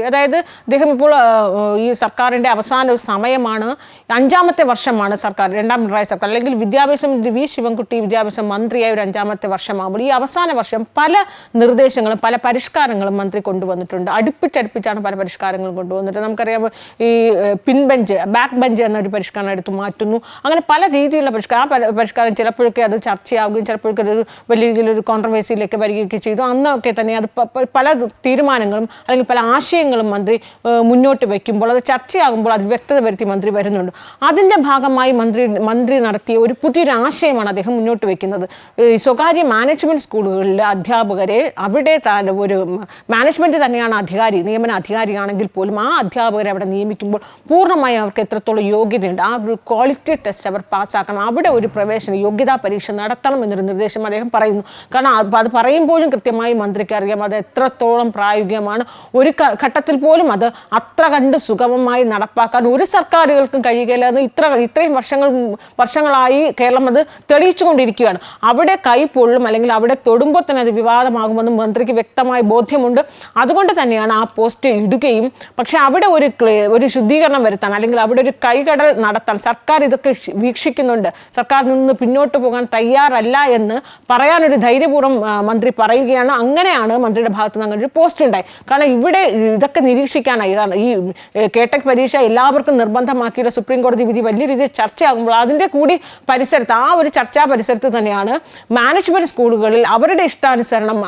അതായത് അദ്ദേഹം ഇപ്പോൾ ഈ സർക്കാരിൻ്റെ അവസാന ഒരു സമയമാണ്, 5ാമത്തെ വർഷമാണ് സർക്കാർ, 2ാം പിണറായി സർക്കാർ അല്ലെങ്കിൽ വിദ്യാഭ്യാസ മന്ത്രി വി ശിവൻകുട്ടി വിദ്യാഭ്യാസ മന്ത്രിയായ ഒരു 5ാമത്തെ വർഷമാകുമ്പോൾ ഈ അവസാന വർഷം പല നിർദ്ദേശങ്ങളും പല പരിഷ്കാരങ്ങളും മന്ത്രി കൊണ്ടുവന്നിട്ടുണ്ട്. അടുപ്പിച്ചടുപ്പിച്ചാണ് പല പരിഷ്കാരങ്ങളും കൊണ്ടുവന്നിട്ട് നമുക്കറിയാം ഈ ബാക്ക് ബെഞ്ച് എന്നൊരു പരിഷ്കാരം എടുത്തു മാറ്റുന്നു. അങ്ങനെ പല രീതിയിലുള്ള പരിഷ്കാരം, ആ പരിഷ്കാരം ചിലപ്പോഴൊക്കെ അത് ചർച്ചയാവുകയും ചിലപ്പോഴൊക്കെ ഒരു വലിയ രീതിയിലൊരു കോൺട്രവേഴ്സിയിലേക്ക് വരികയൊക്കെ ചെയ്തു. അന്നൊക്കെ തന്നെ അത് പല തീരുമാനങ്ങളും അല്ലെങ്കിൽ പല ആശയങ്ങളും മന്ത്രി മുന്നോട്ട് വയ്ക്കുമ്പോൾ അത് ചർച്ചയാകുമ്പോൾ അത് വ്യക്തത വരുത്തി മന്ത്രി വരുന്നുണ്ട്. അതിൻ്റെ ഭാഗമായി മന്ത്രി നടത്തിയ ഒരു പുതിയൊരു ആശയമാണ് അദ്ദേഹം മുന്നോട്ട് വയ്ക്കുന്നത്. സ്വകാര്യ മാനേജ്മെൻറ്റ് സ്കൂളുകളിലെ അധ്യാപകരെ അവിടെ ഒരു മാനേജ്മെൻറ്റ് തന്നെയാണ് നിയമന അധികാരിയാണെങ്കിൽ പോലും ആ അധ്യാപകരെ അവിടെ നിയമിക്കുമ്പോൾ പൂർണ്ണമായും അവർക്ക് എത്രത്തോളം യോഗ്യതയുണ്ട്, ആ ഒരു ക്വാളിറ്റി ടെസ്റ്റ് അവർ പാസ്സാക്കണം, അവിടെ ഒരു യോഗ്യതാ പരീക്ഷ നടത്തണം എന്നൊരു നിർദ്ദേശം അദ്ദേഹം പറയുന്നു. കാരണം അത് പറയുമ്പോഴും കൃത്യമായി മന്ത്രിക്ക് അറിയാം അത് എത്രത്തോളം പ്രായോഗികമാണ്. ഒരു ഘട്ടത്തിൽ പോലും അത് അത്ര കണ്ട് സുഗമമായി നടപ്പാക്കാൻ ഒരു സർക്കാരുകൾക്കും കഴിയുകയില്ല എന്ന് ഇത്രയും വർഷങ്ങളായി കേരളം അത് തെളിയിച്ചുകൊണ്ടിരിക്കുകയാണ്. അവിടെ കൈ പൊള്ളും അല്ലെങ്കിൽ അവിടെ തൊടുമ്പോൾ തന്നെ അത് വിവാദമാകുമെന്ന് മന്ത്രിക്ക് വ്യക്തമായ ബോധ്യമുണ്ട്. അതുകൊണ്ട് തന്നെയാണ് ആ പോസ്റ്റ് ഇടുകയും പക്ഷെ അവിടെ ഒരു ശുദ്ധീകരണം വരുത്താൻ അല്ലെങ്കിൽ അവിടെ ഒരു കൈകടൽ നടത്താൻ സർക്കാർ ഇതൊക്കെ വീക്ഷിക്കുന്നുണ്ട്, സർക്കാർ നിന്ന് പിന്നോട്ട് പോകാൻ തയ്യാറല്ല എന്ന് പറയാനൊരു ധൈര്യപൂർവ്വം മന്ത്രി പറയുകയാണ്. അങ്ങനെയാണ് മന്ത്രിയുടെ ഭാഗത്ത് നിന്ന് അങ്ങനെ ഒരു പോസ്റ്റ് ഉണ്ടായി. കാരണം ഇവിടെ ഇതൊക്കെ നിരീക്ഷിക്കാനായി, കാരണം ഈ കേടെക് പരീക്ഷ എല്ലാവർക്കും നിർബന്ധമാക്കിയുള്ള സുപ്രീം കോടതി വിധി വലിയ രീതിയിൽ ചർച്ചയാകുമ്പോൾ അതിൻ്റെ കൂടി പരിസരത്ത് ആ ഒരു ചർച്ചാ പരിസരത്ത് തന്നെയാണ് മാനേജ്മെൻറ്റ് സ്കൂളുകളിൽ അവരുടെ ഇഷ്ടാനുസരണം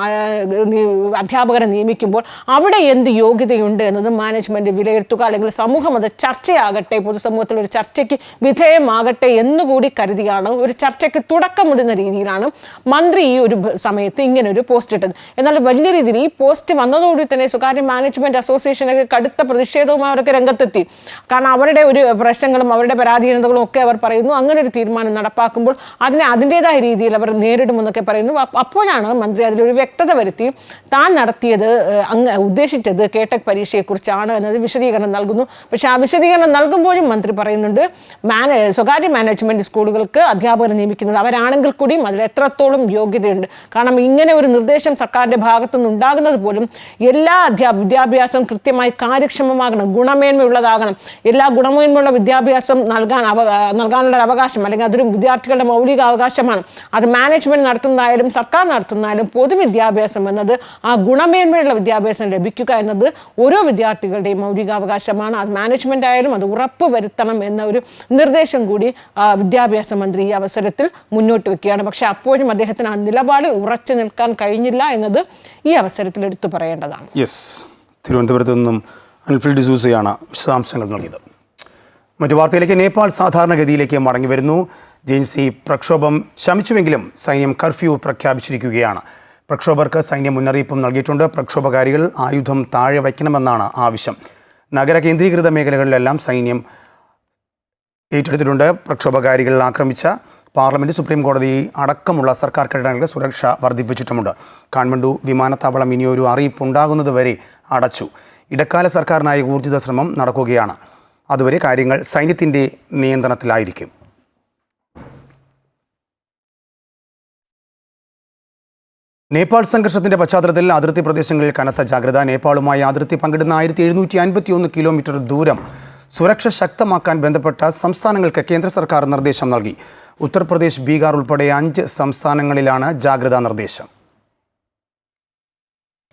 അധ്യാപകരെ നിയമിക്കുമ്പോൾ അവിടെ എന്ത് യോഗ്യതയുണ്ട് എന്നത് മാനേജ്മെൻറ്റ് വിലയിരുത്തുക, അല്ലെങ്കിൽ സമൂഹം അത് ചർച്ചയാകട്ടെ, പൊതുസമൂഹത്തിൽ ഒരു ചർച്ചയ്ക്ക് വിധേയമാകട്ടെ എന്നുകൂടി കരുതിയാണ്, ഒരു ചർച്ചയ്ക്ക് തുടക്കമിടുന്ന രീതിയിലാണ് മന്ത്രി ഈ ഒരു സമയത്ത് ഇങ്ങനെ ഒരു പോസ്റ്റ് ഇട്ടത്. എന്നാൽ വലിയ രീതിയിൽ ഈ പോസ്റ്റ് വന്നതോടുകൂടി തന്നെ സ്വകാര്യ മാനേജ്മെൻറ്റ് അസോസിയേഷനൊക്കെ കടുത്ത പ്രതിഷേധവുമായി അവരൊക്കെ രംഗത്തെത്തി. കാരണം അവരുടെ ഒരു പ്രശ്നങ്ങളും അവരുടെ പരാധീനതകളും ഒക്കെ അവർ പറയുന്നു. അങ്ങനെ ഒരു തീരുമാനം നടപ്പാക്കുമ്പോൾ അതിൻ്റെതായ രീതിയിൽ അവർ നേരിടുമെന്നൊക്കെ പറയുന്നു. അപ്പോഴാണ് മന്ത്രി അതിലൊരു വ്യക്തത വരുത്തി താൻ നടത്തിയത് ഉദ്ദേശിച്ചത് കേടെക് പരീക്ഷയെക്കുറിച്ചാണ് എന്നത് വിശദീകരണം നൽകുന്നു. പക്ഷേ ആ വിശദീകരണം നൽകുമ്പോഴും മന്ത്രി പറയുന്നുണ്ട് സ്വകാര്യ മാനേജ്മെൻറ്റ് സ്കൂളുകൾക്ക് അധ്യാപകരെ നിയമിക്കുന്നത് അവരാണെങ്കിൽ കൂടിയും അതിൽ എത്രത്തോളം യോഗ്യതയുണ്ട്. കാരണം ഇങ്ങനെ ഒരു നിർദ്ദേശം സർക്കാരിൻ്റെ ഭാഗത്തു നിന്നുണ്ടാകുന്നത് പോലും എല്ലാ വിദ്യാഭ്യാസവും കൃത്യമായി കാര്യക്ഷമമാകണം, ഗുണമേന്മയുള്ളതാകണം. എല്ലാ ഗുണമേന്മയുള്ള വിദ്യാഭ്യാസം നൽകാനുള്ള അവകാശം അല്ലെങ്കിൽ അതൊരു വിദ്യാർത്ഥികളുടെ മൗലിക അവകാശമാണ്. അത് മാനേജ്മെൻറ്റ് നടത്തുന്നതായാലും സർക്കാർ നടത്തുന്നതായാലും പൊതുവിദ്യാഭ്യാസം എന്നത് ആ ഗുണമേന്മയുള്ള വിദ്യാഭ്യാസം ലഭിക്കുക എന്നത് ഓരോ വിദ്യാർത്ഥികളുടെയും മൗലികാവകാശമാണ്. അത് മാനേജ്മെൻ്റ് ആയാലും അത് ഉറപ്പ് വരുത്തണം എന്ന ഒരു നിർദ്ദേശം കൂടി വിദ്യാഭ്യാസ മന്ത്രി ഈ അവസരത്തിൽ മുന്നോട്ട് വയ്ക്കുകയാണ്. പക്ഷേ അപ്പോഴും അദ്ദേഹത്തിന് ആ നിലപാടിൽ ഉറച്ചു നിൽക്കാൻ കഴിഞ്ഞില്ല എന്നത് ഈ അവസരത്തിൽ എടുത്തു പറയേണ്ടതാണ്. യെസ്, തിരുവനന്തപുരത്ത് നിന്നും അൻഫിൽ ഡിസൂസയാണ് വിശദാംശങ്ങൾ നൽകിയത്. മറ്റു വാർത്തയിലേക്ക്, നേപ്പാൾ സാധാരണഗതിയിലേക്ക് മടങ്ങി വരുന്നു. ജെൻസി പ്രക്ഷോഭം ശമിച്ചുവെങ്കിലും സൈന്യം കർഫ്യൂ പ്രഖ്യാപിച്ചിരിക്കുകയാണ്. പ്രക്ഷോഭകർക്ക് സൈന്യം മുന്നറിയിപ്പും നൽകിയിട്ടുണ്ട്. പ്രക്ഷോഭകാരികൾ ആയുധം താഴെ വയ്ക്കണമെന്നാണ് ആവശ്യം. നഗര കേന്ദ്രീകൃത മേഖലകളിലെല്ലാം സൈന്യം ഏറ്റെടുത്തിട്ടുണ്ട്. പ്രക്ഷോഭകാരികൾ ആക്രമിച്ച പാർലമെൻറ്റ്, സുപ്രീം കോടതി അടക്കമുള്ള സർക്കാർ കെട്ടിടങ്ങളുടെ സുരക്ഷ വർദ്ധിപ്പിച്ചിട്ടുമുണ്ട്. കാഠ്മണ്ഡു വിമാനത്താവളം ഇനിയൊരു അറിയിപ്പുണ്ടാകുന്നത് വരെ അടച്ചു. ഇടക്കാല സർക്കാരിനായി ഊർജിത ശ്രമം നടക്കുകയാണ്. അതുവരെ കാര്യങ്ങൾ സൈന്യത്തിൻ്റെ നിയന്ത്രണത്തിലായിരിക്കും. നേപ്പാൾ സംഘർഷത്തിന്റെ പശ്ചാത്തലത്തിൽ അതിർത്തി പ്രദേശങ്ങളിൽ കനത്ത ജാഗ്രത. നേപ്പാളുമായി അതിർത്തി പങ്കിടുന്ന 1751 കിലോമീറ്റർ ദൂരം സുരക്ഷ ശക്തമാക്കാൻ ബന്ധപ്പെട്ട സംസ്ഥാനങ്ങൾക്ക് കേന്ദ്ര സർക്കാർ നിർദ്ദേശം നൽകി. ഉത്തർപ്രദേശ്, ബീഹാർ ഉൾപ്പെടെ 5 സംസ്ഥാനങ്ങളിലാണ് ജാഗ്രതാ നിർദ്ദേശം.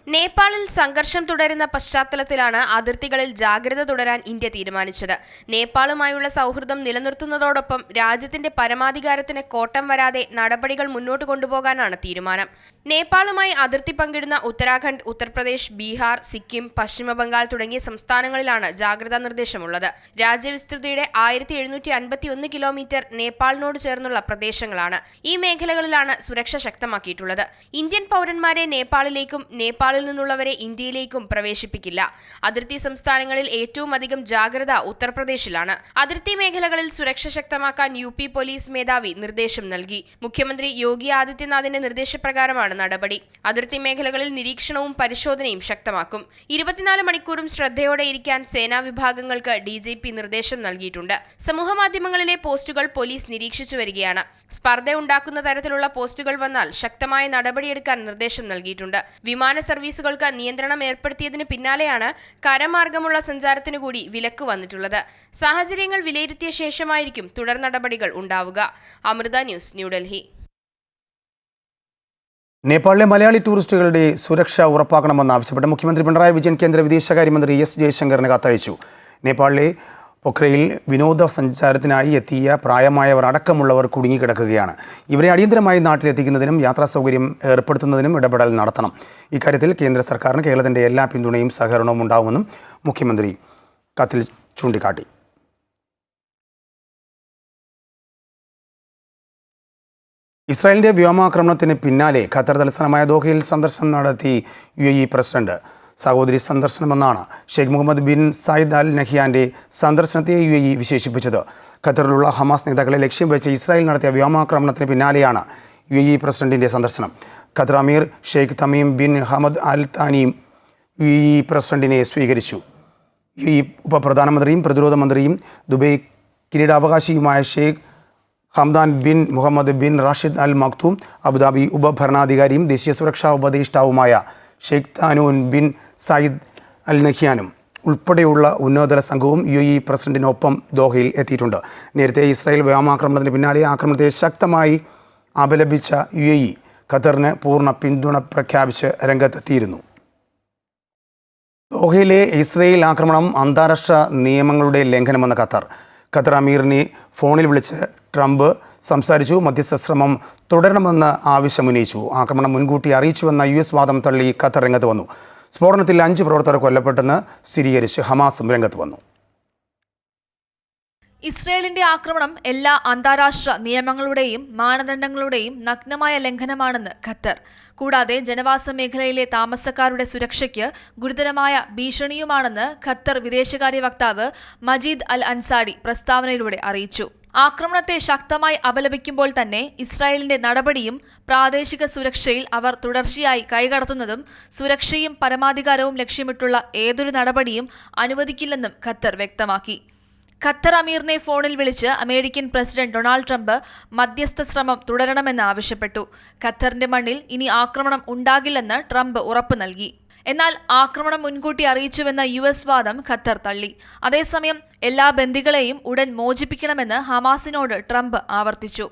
നേപ്പാളിൽ സംഘർഷം തുടരുന്ന പശ്ചാത്തലത്തിലാണ് അതിർത്തികളിൽ ജാഗ്രത തുടരാൻ ഇന്ത്യ തീരുമാനിച്ചത്. നേപ്പാളുമായുള്ള സൗഹൃദം നിലനിർത്തുന്നതോടൊപ്പം രാജ്യത്തിന്റെ പരമാധികാരത്തിന് കോട്ടം വരാതെ നടപടികൾ മുന്നോട്ട് കൊണ്ടുപോകാനാണ് തീരുമാനം. നേപ്പാളുമായി അതിർത്തി പങ്കിടുന്ന ഉത്തരാഖണ്ഡ്, ഉത്തർപ്രദേശ്, ബീഹാർ, സിക്കിം, പശ്ചിമബംഗാൾ തുടങ്ങിയ സംസ്ഥാനങ്ങളിലാണ് ജാഗ്രതാ നിർദ്ദേശമുള്ളത്. രാജ്യവിസ്തൃതിയുടെ 1751 കിലോമീറ്റർ നേപ്പാളിനോട് ചേർന്നുള്ള പ്രദേശങ്ങളാണ്. ഈ മേഖലകളിലാണ് സുരക്ഷ ശക്തമാക്കിയിട്ടുള്ളത്. ഇന്ത്യൻ പൗരന്മാരെ നേപ്പാളിലേക്കും നേപ്പാളിൽ നിന്നുള്ളവരെ ഇന്ത്യയിലേക്കും പ്രവേശിപ്പിക്കില്ല. അതിർത്തി സംസ്ഥാനങ്ങളിൽ ഏറ്റവും അധികം ജാഗ്രത ഉത്തർപ്രദേശിലാണ്. അതിർത്തി മേഖലകളിൽ സുരക്ഷ ശക്തമാക്കാൻ UP പോലീസ് മേധാവി നിർദ്ദേശം നൽകി. മുഖ്യമന്ത്രി യോഗി ആദിത്യനാഥിന്റെ നിർദ്ദേശപ്രകാരമാണ് നടപടി. അതിർത്തി മേഖലകളിൽ നിരീക്ഷണവും പരിശോധനയും ശക്തമാക്കും. 24 മണിക്കൂറും ശ്രദ്ധയോടെ ഇരിക്കാൻ സേനാ വിഭാഗങ്ങൾക്ക് DGP നിർദ്ദേശം നൽകിയിട്ടുണ്ട്. സമൂഹമാധ്യമങ്ങളിലെ പോസ്റ്റുകൾ പോലീസ് നിരീക്ഷിച്ചു വരികയാണ്. സ്പർദ്ധയുണ്ടാക്കുന്ന തരത്തിലുള്ള പോസ്റ്റുകൾ വന്നാൽ ശക്തമായ നടപടിയെടുക്കാൻ നിർദ്ദേശം നൽകിയിട്ടുണ്ട്. വിമാന സർവീസുകൾക്ക് നിയന്ത്രണം ഏർപ്പെടുത്തിയതിന് പിന്നാലെയാണ് കരമാർഗമുള്ള സഞ്ചാരത്തിനു കൂടി വിലക്ക് വന്നിട്ടുള്ളത്. സാഹചര്യങ്ങൾ വിലയിരുത്തിയ ശേഷമായിരിക്കും തുടർ നടപടികൾ ഉണ്ടാവുക. അമൃത ന്യൂസ്, ന്യൂഡൽഹി. നേപ്പാളിലെ മലയാളി ടൂറിസ്റ്റുകളുടെ സുരക്ഷ ഉറപ്പാക്കണമെന്നാവശ്യപ്പെട്ട് മുഖ്യമന്ത്രി പിണറായി വിജയൻ കേന്ദ്ര വിദേശകാര്യമന്ത്രി S ജയശങ്കറിന് കത്തയച്ചു. നേപ്പാളിലെ പൊഖ്രയിൽ വിനോദസഞ്ചാരത്തിനായി എത്തിയ പ്രായമായവർ അടക്കമുള്ളവർ കുടുങ്ങിക്കിടക്കുകയാണ്. ഇവരെ അടിയന്തരമായി നാട്ടിലെത്തിക്കുന്നതിനും യാത്രാ സൗകര്യം ഏർപ്പെടുത്തുന്നതിനും ഇടപെടൽ നടത്തണം. ഇക്കാര്യത്തിൽ കേന്ദ്ര സർക്കാരിന് കേരളത്തിൻ്റെ എല്ലാ പിന്തുണയും സഹകരണവും ഉണ്ടാവുമെന്നും മുഖ്യമന്ത്രി കത്തിൽ ചൂണ്ടിക്കാട്ടി. ഇസ്രായേലിൻ്റെ വ്യോമാക്രമണത്തിന് പിന്നാലെ ഖത്തർ തലസ്ഥാനമായ ദോഹയിൽ സന്ദർശനം നടത്തി UAE പ്രസിഡന്റ്. സഹോദരി സന്ദർശനമെന്നാണ് Sheikh Mohammed bin Zayed Al നഹിയാൻ്റെ സന്ദർശനത്തെ UAE വിശേഷിപ്പിച്ചത്. ഖത്തറിലുള്ള ഹമാസ് നേതാക്കളെ ലക്ഷ്യം വെച്ച് ഇസ്രായേൽ നടത്തിയ വ്യോമാക്രമണത്തിന് പിന്നാലെയാണ് UAE പ്രസിഡന്റിൻ്റെ സന്ദർശനം. Qatar Amir Sheikh Tamim bin Hamad Al താനിയും UAE പ്രസിഡന്റിനെ സ്വീകരിച്ചു. UAE ഉപപ്രധാനമന്ത്രിയും പ്രതിരോധ മന്ത്രിയും ദുബൈ കിരീടാവകാശിയുമായ Sheikh Hamdan bin Mohammed bin Rashid Al Maktoum, Abu Dhabi ഉപഭരണാധികാരിയും ദേശീയ സുരക്ഷാ ഉപദേഷ്ടാവുമായ Sheikh Tahnoun bin Zayed Al നഹ്യാനും ഉൾപ്പെടെയുള്ള ഉന്നതതല സംഘവും UAE പ്രസിഡന്റിനൊപ്പം ദോഹയിൽ എത്തിയിട്ടുണ്ട്. നേരത്തെ ഇസ്രായേൽ വ്യോമാക്രമണത്തിന് പിന്നാലെ ആക്രമണത്തെ ശക്തമായി അപലപിച്ച UAE ഖത്തറിന് പൂർണ്ണ പിന്തുണ പ്രഖ്യാപിച്ച് രംഗത്തെത്തിയിരുന്നു. ദോഹയിലെ ഇസ്രായേൽ ആക്രമണം അന്താരാഷ്ട്ര നിയമങ്ങളുടെ ലംഘനമെന്ന് ഖത്തർ അമീറിനെ ഫോണിൽ വിളിച്ച് ട്രംപ് സംസാരിച്ചു. മധ്യസ്ഥ ശ്രമം തുടരണമെന്ന് ആവശ്യമുന്നയിച്ചു. ആക്രമണം മുൻകൂട്ടി അറിയിച്ചുവെന്ന US വാദം തള്ളി ഖത്തർ രംഗത്ത് വന്നു. സ്ഫോടനത്തിൽ 5 പ്രവർത്തകർ കൊല്ലപ്പെട്ടെന്ന് സ്ഥിരീകരിച്ച് ഹമാസും രംഗത്ത് വന്നു. ഇസ്രയേലിന്റെ ആക്രമണം എല്ലാ അന്താരാഷ്ട്ര നിയമങ്ങളുടെയും മാനദണ്ഡങ്ങളുടെയും നഗ്നമായ ലംഘനമാണെന്ന് ഖത്തർ. കൂടാതെ ജനവാസ മേഖലയിലെ താമസക്കാരുടെ സുരക്ഷയ്ക്ക് ഗുരുതരമായ ഭീഷണിയുമാണെന്ന് ഖത്തർ വിദേശകാര്യ വക്താവ് മജീദ് അൽ അൻസാരി പ്രസ്താവനയിലൂടെ അറിയിച്ചു. ആക്രമണത്തെ ശക്തമായി അപലപിക്കുമ്പോൾ തന്നെ ഇസ്രായേലിന്റെ നടപടിയും പ്രാദേശിക സുരക്ഷയിൽ അവർ തുടർച്ചയായി കൈകടത്തുന്നതും സുരക്ഷയും പരമാധികാരവും ലക്ഷ്യമിട്ടുള്ള ഏതൊരു നടപടിയും അനുവദിക്കില്ലെന്നും ഖത്തർ വ്യക്തമാക്കി. ഖത്തർ അമീറിനെ ഫോണിൽ വിളിച്ച് അമേരിക്കൻ പ്രസിഡന്റ് ഡൊണാൾഡ് ട്രംപ് മധ്യസ്ഥ ശ്രമം തുടരണമെന്ന് ആവശ്യപ്പെട്ടു. ഖത്തറിന്റെ മണ്ണിൽ ഇനി ആക്രമണം ഉണ്ടാകില്ലെന്ന് ട്രംപ് ഉറപ്പു നൽകി. എന്നാൽ ആക്രമണം മുൻകൂട്ടി അറിയിച്ചുവെന്ന US വാദം ഖത്തർ തള്ളി. അതേസമയം എല്ലാ ബന്ദികളെയും ഉടൻ മോചിപ്പിക്കണമെന്ന് ഹമാസിനോട് ട്രംപ് ആവർത്തിച്ചു.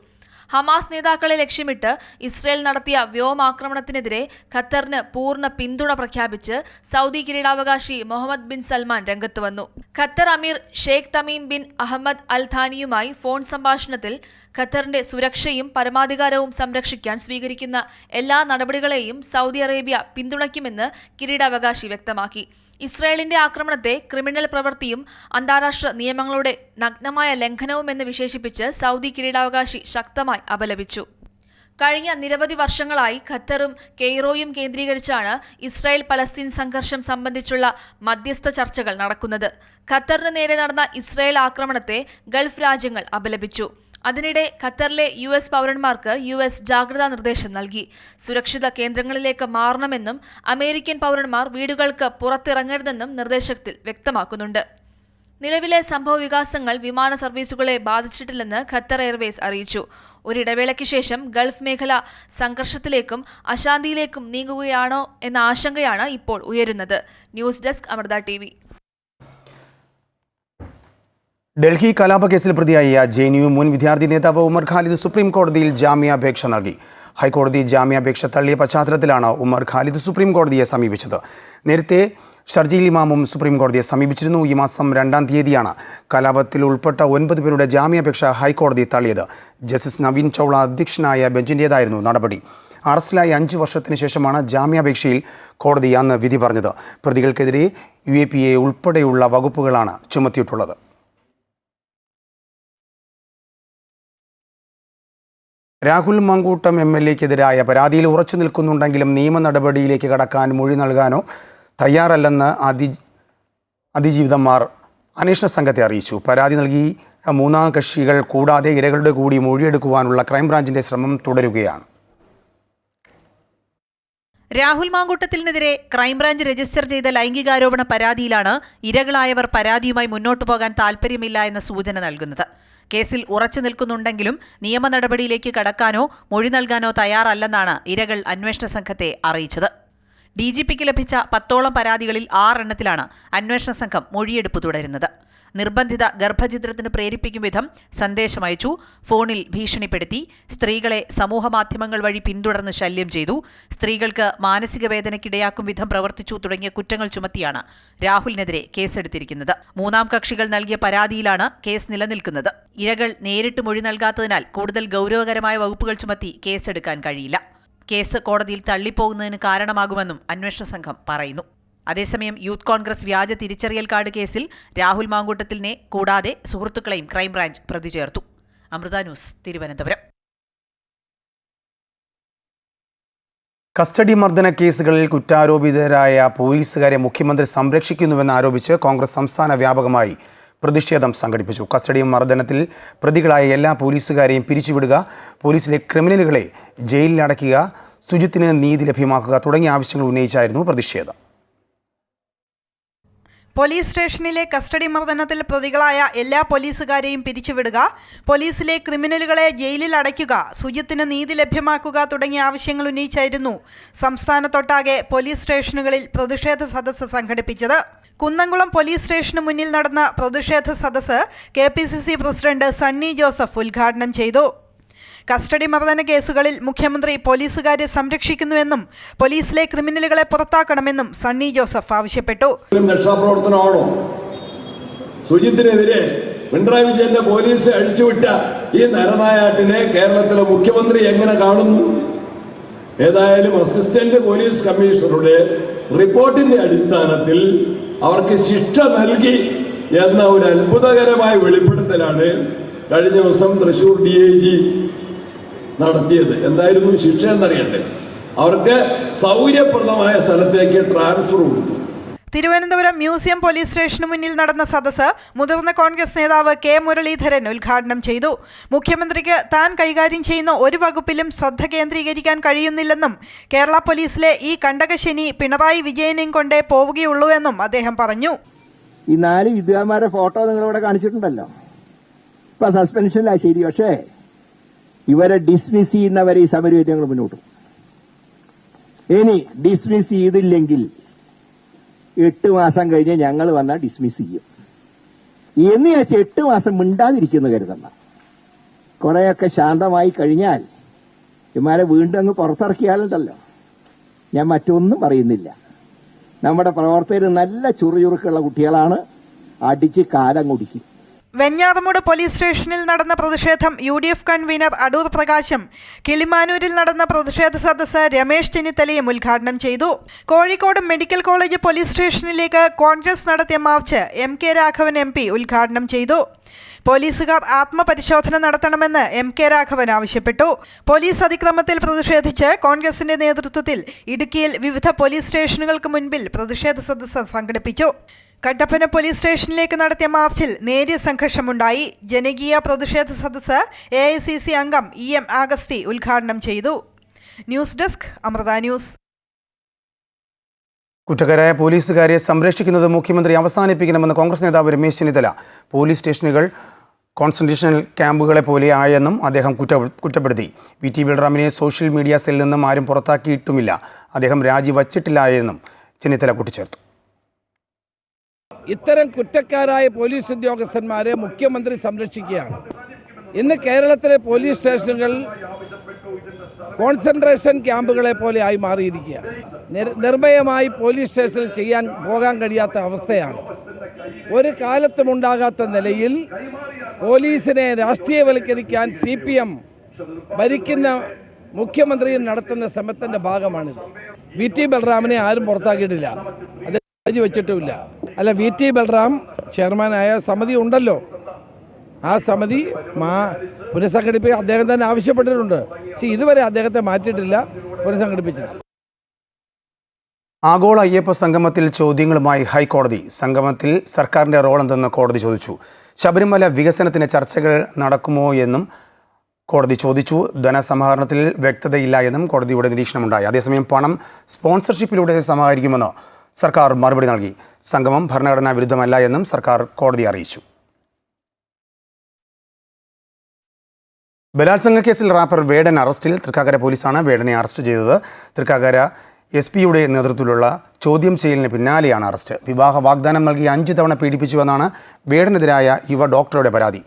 ഹമാസ് നേതാക്കളെ ലക്ഷ്യമിട്ട് ഇസ്രയേൽ നടത്തിയ വ്യോമാക്രമണത്തിനെതിരെ ഖത്തറിന് പൂർണ്ണ പിന്തുണ പ്രഖ്യാപിച്ച് സൗദി കിരീടാവകാശി മുഹമ്മദ് ബിൻ സൽമാൻ രംഗത്ത് വന്നു. Qatar Amir Sheikh Tamim bin Ahmed അൽ താനിയുമായി ഫോൺ സംഭാഷണത്തിൽ ഖത്തറിന്റെ സുരക്ഷയും പരമാധികാരവും സംരക്ഷിക്കാൻ സ്വീകരിക്കുന്ന എല്ലാ നടപടികളെയും സൗദി അറേബ്യ പിന്തുണയ്ക്കുമെന്ന് കിരീടാവകാശി വ്യക്തമാക്കി. ഇസ്രായേലിന്റെ ആക്രമണത്തെ ക്രിമിനൽ പ്രവൃത്തിയും അന്താരാഷ്ട്ര നിയമങ്ങളുടെ നഗ്നമായ ലംഘനവുമെന്ന് വിശേഷിപ്പിച്ച് സൗദി കിരീടാവകാശി ശക്തമായി അപലപിച്ചു. കഴിഞ്ഞ നിരവധി വർഷങ്ങളായി ഖത്തറും കെയ്റോയും കേന്ദ്രീകരിച്ചാണ് ഇസ്രായേൽ പലസ്തീൻ സംഘർഷം സംബന്ധിച്ചുള്ള മധ്യസ്ഥ ചർച്ചകൾ നടക്കുന്നത്. ഖത്തറിന് നേരെ നടന്ന ഇസ്രായേൽ ആക്രമണത്തെ ഗൾഫ് രാജ്യങ്ങൾ അപലപിച്ചു. അതിനിടെ ഖത്തറിലെ US പൗരന്മാർക്ക് US ജാഗ്രതാ നിർദ്ദേശം നൽകി. സുരക്ഷിത കേന്ദ്രങ്ങളിലേക്ക് മാറണമെന്നും അമേരിക്കൻ പൗരന്മാർ വീടുകൾക്ക് പുറത്തിറങ്ങരുതെന്നും നിർദ്ദേശത്തിൽ വ്യക്തമാക്കുന്നുണ്ട്. നിലവിലെ സംഭവവികാസങ്ങൾ വിമാന സർവീസുകളെ ബാധിച്ചിട്ടില്ലെന്ന് ഖത്തർ എയർവേസ് അറിയിച്ചു. ഒരിടവേളയ്ക്ക് ശേഷം ഗൾഫ് മേഖല സംഘർഷത്തിലേക്കും അശാന്തിയിലേക്കും നീങ്ങുകയാണോ എന്ന ആശങ്കയാണ് ഇപ്പോൾ ഉയരുന്നത്. News desk Amrita TV. Delhi കലാപക്കേസിൽ പ്രതിയായ JNU മുൻ വിദ്യാർത്ഥി നേതാവ് ഉമർ ഖാലിദ് സുപ്രീം കോടതിയിൽ ജാമ്യാപേക്ഷ നൽകി. ഹൈക്കോടതി ജാമ്യാപേക്ഷ തള്ളിയ പശ്ചാത്തലത്തിലാണ് ഉമർ ഖാലിദ് സുപ്രീം കോടതിയെ സമീപിച്ചത്. നേരത്തെ ഷർജീൽ ഇമാമും സുപ്രീം കോടതിയെ സമീപിച്ചിരുന്നു. ഈ മാസം 2-ാം തീയതിയാണ് കലാപത്തിൽ ഉൾപ്പെട്ട 9 പേരുടെ ജാമ്യാപേക്ഷ ഹൈക്കോടതി തള്ളിയത്. ജസ്റ്റിസ് നവീൻ ചൗള അധ്യക്ഷനായ ബെഞ്ചിൻ്റേതായിരുന്നു നടപടി. അറസ്റ്റിലായി 5 വർഷത്തിന് ശേഷമാണ് ജാമ്യാപേക്ഷയിൽ കോടതി അന്ന് വിധി പറഞ്ഞത്. പ്രതികൾക്കെതിരെ UAPA ഉൾപ്പെടെയുള്ള വകുപ്പുകളാണ് ചുമത്തിയിട്ടുള്ളത്. രാഹുൽ മാങ്കൂട്ടം MLAക്കെതിരായ പരാതിയിൽ ഉറച്ചു നിൽക്കുന്നുണ്ടെങ്കിലും നിയമ നടപടിയിലേക്ക് കടക്കാൻ മൊഴി നൽകാനോ തയ്യാറല്ലെന്ന് അതിജീവിതന്മാർ അന്വേഷണ സംഘത്തെ അറിയിച്ചു. പരാതി നൽകി 3 കക്ഷികൾ കൂടാതെ ഇരകളുടെ കൂടി മൊഴിയെടുക്കുവാനുള്ള ക്രൈംബ്രാഞ്ചിന്റെ ശ്രമം തുടരുകയാണ്. രാഹുൽ മാങ്കൂട്ടത്തിനെതിരെ ക്രൈംബ്രാഞ്ച് രജിസ്റ്റർ ചെയ്ത ലൈംഗികാരോപണ പരാതിയിലാണ് ഇരകളായവർ പരാതിയുമായി മുന്നോട്ടു പോകാൻ താൽപ്പര്യമില്ല എന്ന സൂചന നൽകുന്നത്. കേസിൽ ഉറച്ചു നിൽക്കുന്നുണ്ടെങ്കിലും നിയമ നടപടിയിലേക്ക് കടക്കാനോ മൊഴി നൽകാനോ തയ്യാറല്ലെന്നാണ് ഇരകൾ അന്വേഷണ സംഘത്തെ അറിയിച്ചത്. DGPക്ക് ലഭിച്ച 10ഓളം പരാതികളിൽ 6 എണ്ണത്തിലാണ് അന്വേഷണ സംഘം മൊഴിയെടുപ്പ് തുടരുന്നത്. നിർബന്ധിത ഗർഭഛിദ്രത്തിന് പ്രേരിപ്പിക്കും വിധം സന്ദേശമയച്ചു, ഫോണിൽ ഭീഷണിപ്പെടുത്തി, സ്ത്രീകളെ സമൂഹമാധ്യമങ്ങൾ വഴി പിന്തുടർന്ന് ശല്യം ചെയ്തു, സ്ത്രീകൾക്ക് മാനസിക വേദനയ്ക്കിടയാക്കും വിധം പ്രവർത്തിച്ചു തുടങ്ങിയ കുറ്റങ്ങൾ ചുമത്തിയാണ് രാഹുലിനെതിരെ കേസെടുത്തിരിക്കുന്നത്. 3ാം കക്ഷികൾ നൽകിയ പരാതിയിലാണ് കേസ് നിലനിൽക്കുന്നത്. ഇരകൾ നേരിട്ട് മൊഴി നൽകാത്തതിനാൽ കൂടുതൽ ഗൗരവകരമായ വകുപ്പുകൾ ചുമത്തി കേസെടുക്കാൻ കഴിയില്ല. കേസ് കോടതിയിൽ തള്ളിപ്പോകുന്നതിന് കാരണമാകുമെന്നും അന്വേഷണ സംഘം പറയുന്നു. അതേസമയം യൂത്ത് കോൺഗ്രസ് വ്യാജ തിരിച്ചറിയൽ കാർഡ് കേസിൽ രാഹുൽ മാങ്കൂട്ടത്തിലിനെ കൂടാതെ സുഹൃത്തുക്കളെയും ക്രൈംബ്രാഞ്ച് പ്രതി ചേർത്തു. അമൃത ന്യൂസ്, തിരുവനന്തപുരം. കസ്റ്റഡി മർദ്ദന കേസുകളിൽ കുറ്റാരോപിതരായ പോലീസുകാരെ മുഖ്യമന്ത്രി സംരക്ഷിക്കുന്നുവെന്ന് ആരോപിച്ച് കോൺഗ്രസ് സംസ്ഥാന വ്യാപകമായി പ്രതിഷേധം സംഘടിപ്പിച്ചു. കസ്റ്റഡി മർദ്ദനത്തിൽ പ്രതികളായ എല്ലാ പോലീസുകാരെയും പിരിച്ചുവിടുക, പോലീസിലെ ക്രിമിനലുകളെ ജയിലിലടയ്ക്കുക, ശുചിത്തിന് നീതി ലഭ്യമാക്കുക തുടങ്ങിയ ആവശ്യങ്ങൾ ഉന്നയിച്ചായിരുന്നു പ്രതിഷേധം. പോലീസ് സ്റ്റേഷനിലെ കസ്റ്റഡി മർദ്ദനത്തിൽ പ്രതികളായ എല്ലാ പോലീസുകാരെയും പിരിച്ചുവിടുക, പോലീസിലെ ക്രിമിനലുകളെ ജയിലിൽ അടയ്ക്കുക, ശുചിത്തിന് നീതി ലഭ്യമാക്കുക തുടങ്ങിയ ആവശ്യങ്ങൾ ഉന്നയിച്ചായിരുന്നു സംസ്ഥാനത്തൊട്ടാകെ പോലീസ് സ്റ്റേഷനുകളിൽ പ്രതിഷേധ സദസ്സ് സംഘടിപ്പിച്ചത്. കുന്നംകുളം പോലീസ് സ്റ്റേഷന് മുന്നിൽ നടന്ന പ്രതിഷേധ സദസ്സ് KPCC പ്രസിഡന്റ് സണ്ണി ജോസഫ് ഉദ്ഘാടനം ചെയ്തു. കസ്റ്റഡി മർദ്ദന കേസുകളിൽ മുഖ്യമന്ത്രി പോലീസുകാരെ സംരക്ഷിക്കുന്നുവെന്നും പോലീസിലെ ക്രിമിനലുകളെ പുറത്താക്കണമെന്നും സണ്ണി ജോസഫ് ആവശ്യപ്പെട്ടു. രക്ഷാപ്രവർത്തനമാണോ? ശുചിത്തിനെതിരെ പിണറായി വിജയന്റെ പോലീസ് അഴിച്ചുവിട്ട ഈ നരനായാട്ടിനെ കേരളത്തിലെ മുഖ്യമന്ത്രി എങ്ങനെ കാണുന്നു? ഏതായാലും അസിസ്റ്റന്റ് പോലീസ് കമ്മീഷണറുടെ റിപ്പോർട്ടിന്റെ അടിസ്ഥാനത്തിൽ അവർക്ക് ശിക്ഷ നൽകി എന്ന ഒരു അത്ഭുതകരമായ വെളിപ്പെടുത്തലാണ് കഴിഞ്ഞ ദിവസം തൃശൂർ DIG നടത്തിയത്. എന്തായിരുന്നു ശിക്ഷ എന്നറിയണ്ടേ? അവർക്ക് സൗകര്യപ്രദമായ സ്ഥലത്തേക്ക് ട്രാൻസ്ഫർ കൊടുത്തു. തിരുവനന്തപുരം മ്യൂസിയം പോലീസ് സ്റ്റേഷന് മുന്നിൽ നടന്ന സദസ്സ് മുതിർന്ന കോൺഗ്രസ് നേതാവ് K മുരളീധരൻ ഉദ്ഘാടനം ചെയ്തു. മുഖ്യമന്ത്രിക്ക് താൻ കൈകാര്യം ചെയ്യുന്ന ഒരു വകുപ്പിലും ശ്രദ്ധ കേന്ദ്രീകരിക്കാൻ കഴിയുന്നില്ലെന്നും കേരള പോലീസിലെ ഈ കണ്ടകശനി പിണറായി വിജയനെയും കൊണ്ടേ പോവുകയുള്ളൂ എന്നും അദ്ദേഹം പറഞ്ഞു. ഈ 4 വിദ്വാന്മാരുടെ ഫോട്ടോ നിങ്ങളിവിടെ കാണിച്ചിട്ടുണ്ടല്ലോ. ഇപ്പൊ സസ്പെൻഷനിലാണ് ശരി, പക്ഷേ ഇവരെ ഡിസ്മിസ് ചെയ്യുന്നവരെ ഈ സമരമായിട്ട് ഞങ്ങൾ മുന്നോട്ട്. ഇനി ഡിസ്മിസ് ചെയ്തില്ലെങ്കിൽ 8 മാസം കഴിഞ്ഞ് ഞങ്ങൾ വന്നാൽ ഡിസ്മിസ് ചെയ്യും എന്ന് വെച്ചാൽ 8 മാസം മിണ്ടാതിരിക്കുന്നു കരുതണ്ട. കുറേയൊക്കെ ശാന്തമായി കഴിഞ്ഞാൽ ഇവന്മാരെ വീണ്ടും അങ്ങ് പുറത്തിറക്കിയാലുണ്ടല്ലോ, ഞാൻ മറ്റൊന്നും പറയുന്നില്ല. നമ്മുടെ പ്രവർത്തകർ നല്ല ചുറുചുറുക്കുള്ള കുട്ടികളാണ്, അടിച്ച് കാലം കുടിക്കും. വെഞ്ഞാറമൂട് പോലീസ് സ്റ്റേഷനിൽ നടന്ന പ്രതിഷേധം UDF കൺവീനർ അടൂർ പ്രകാശും, കിളിമാനൂരിൽ നടന്ന പ്രതിഷേധ സദസ്സ് രമേശ് ചെന്നിത്തലയും ഉദ്ഘാടനം ചെയ്തു. കോഴിക്കോട് മെഡിക്കൽ കോളേജ് പോലീസ് സ്റ്റേഷനിലേക്ക് കോൺഗ്രസ് നടത്തിയ മാർച്ച് MK രാഘവൻ MP ഉദ്ഘാടനം ചെയ്തു. പോലീസുകാർ ആത്മപരിശോധന നടത്തണമെന്ന് MK രാഘവൻ ആവശ്യപ്പെട്ടു. പോലീസ് അതിക്രമത്തിൽ പ്രതിഷേധിച്ച് കോൺഗ്രസിന്റെ നേതൃത്വത്തിൽ ഇടുക്കിയിൽ വിവിധ പോലീസ് സ്റ്റേഷനുകൾക്ക് മുൻപിൽ പ്രതിഷേധ സദസ്സ് സംഘടിപ്പിച്ചു. കട്ടപ്പന പോലീസ് സ്റ്റേഷനിലേക്ക് നടത്തിയ മാർച്ചിൽ നേരിയ സംഘർഷമുണ്ടായി. ജനകീയ പ്രതിഷേധ സദസ്സ് AICC അംഗം EM ആഗസ്തി ഉദ്ഘാടനം ചെയ്തു. News desk Amrita news. കുറ്റക്കാരായ പോലീസുകാരെ സംരക്ഷിക്കുന്നത് മുഖ്യമന്ത്രി അവസാനിപ്പിക്കണമെന്ന് കോൺഗ്രസ് നേതാവ് രമേശ് ചെന്നിത്തല. പോലീസ് സ്റ്റേഷനുകൾ കോൺസെൻട്രേഷൻ ക്യാമ്പുകളെ പോലെ ആയെന്നും അദ്ദേഹം കുറ്റപ്പെടുത്തി. VT ബൽറാമിനെ സോഷ്യൽ മീഡിയ സെല്ലിൽ നിന്നും ആരും പുറത്താക്കിയിട്ടുമില്ല, അദ്ദേഹം രാജിവച്ചിട്ടില്ല എന്നും ചെന്നിത്തല കൂട്ടിച്ചേർത്തു. ഇത്തരം കുറ്റക്കാരായ പോലീസ് ഉദ്യോഗസ്ഥന്മാരെ മുഖ്യമന്ത്രി സംരക്ഷിക്കുകയാണ്. ഇന്ന് കേരളത്തിലെ പോലീസ് സ്റ്റേഷനുകൾ കോൺസെൻട്രേഷൻ ക്യാമ്പുകളെ പോലെ ആയി മാറിയിരിക്കുകയാണ്. നിർഭയമായി പോലീസ് സ്റ്റേഷനിൽ പോകാൻ കഴിയാത്ത അവസ്ഥയാണ്. ഒരു കാലത്തും ഉണ്ടാകാത്ത നിലയിൽ പോലീസിനെ രാഷ്ട്രീയവൽക്കരിക്കാൻ CPM ഭരിക്കുന്ന മുഖ്യമന്ത്രി നടത്തുന്ന ശ്രമത്തിൻ്റെ ഭാഗമാണിത്. VT ബൽറാമിനെ ആരും പുറത്താക്കിയിട്ടില്ല, അത് വെച്ചിട്ടുമില്ല. അല്ല, VT ബൽറാം ചെയർമാനായ സമിതി ഉണ്ടല്ലോ, ആ സമിതി പുനഃസംഘടിപ്പിക്കാൻ അദ്ദേഹം തന്നെ ആവശ്യപ്പെട്ടിട്ടുണ്ട്. പക്ഷേ ഇതുവരെ അദ്ദേഹത്തെ മാറ്റിയിട്ടില്ല, പുനഃസംഘടിപ്പിച്ചിട്ടില്ല. ആഗോള അയ്യപ്പ സംഗമത്തിൽ ചോദ്യങ്ങളുമായി ഹൈക്കോടതി. സംഗമത്തിൽ സർക്കാരിൻ്റെ റോൾ എന്തെന്ന് കോടതി ചോദിച്ചു. ശബരിമല വികസനത്തിന് ചർച്ചകൾ നടക്കുമോ എന്നും കോടതി ചോദിച്ചു. ധനസമാഹരണത്തിൽ വ്യക്തതയില്ല എന്നും കോടതിയുടെ നിരീക്ഷണമുണ്ടായി. അതേസമയം പണം സ്പോൺസർഷിപ്പിലൂടെ സമാഹരിക്കുമെന്ന് സർക്കാർ മറുപടി നൽകി. സംഗമം ഭരണഘടനാ വിരുദ്ധമല്ല എന്നും സർക്കാർ കോടതിയെ അറിയിച്ചു. ബലാത്സംഗ കേസിൽ റാപ്പർ വേടൻ അറസ്റ്റിൽ. തൃക്കാക്കര പോലീസാണ് വേടനെ അറസ്റ്റ് ചെയ്തത്. തൃക്കാക്കര SP-യുടെ നേതൃത്വത്തിലുള്ള ചോദ്യം ചെയ്യലിന് പിന്നാലെയാണ് അറസ്റ്റ്. വിവാഹ വാഗ്ദാനം നൽകി 5 തവണ പീഡിപ്പിച്ചുവെന്നാണ് വേടനെതിരായ യുവ ഡോക്ടറുടെ പരാതി.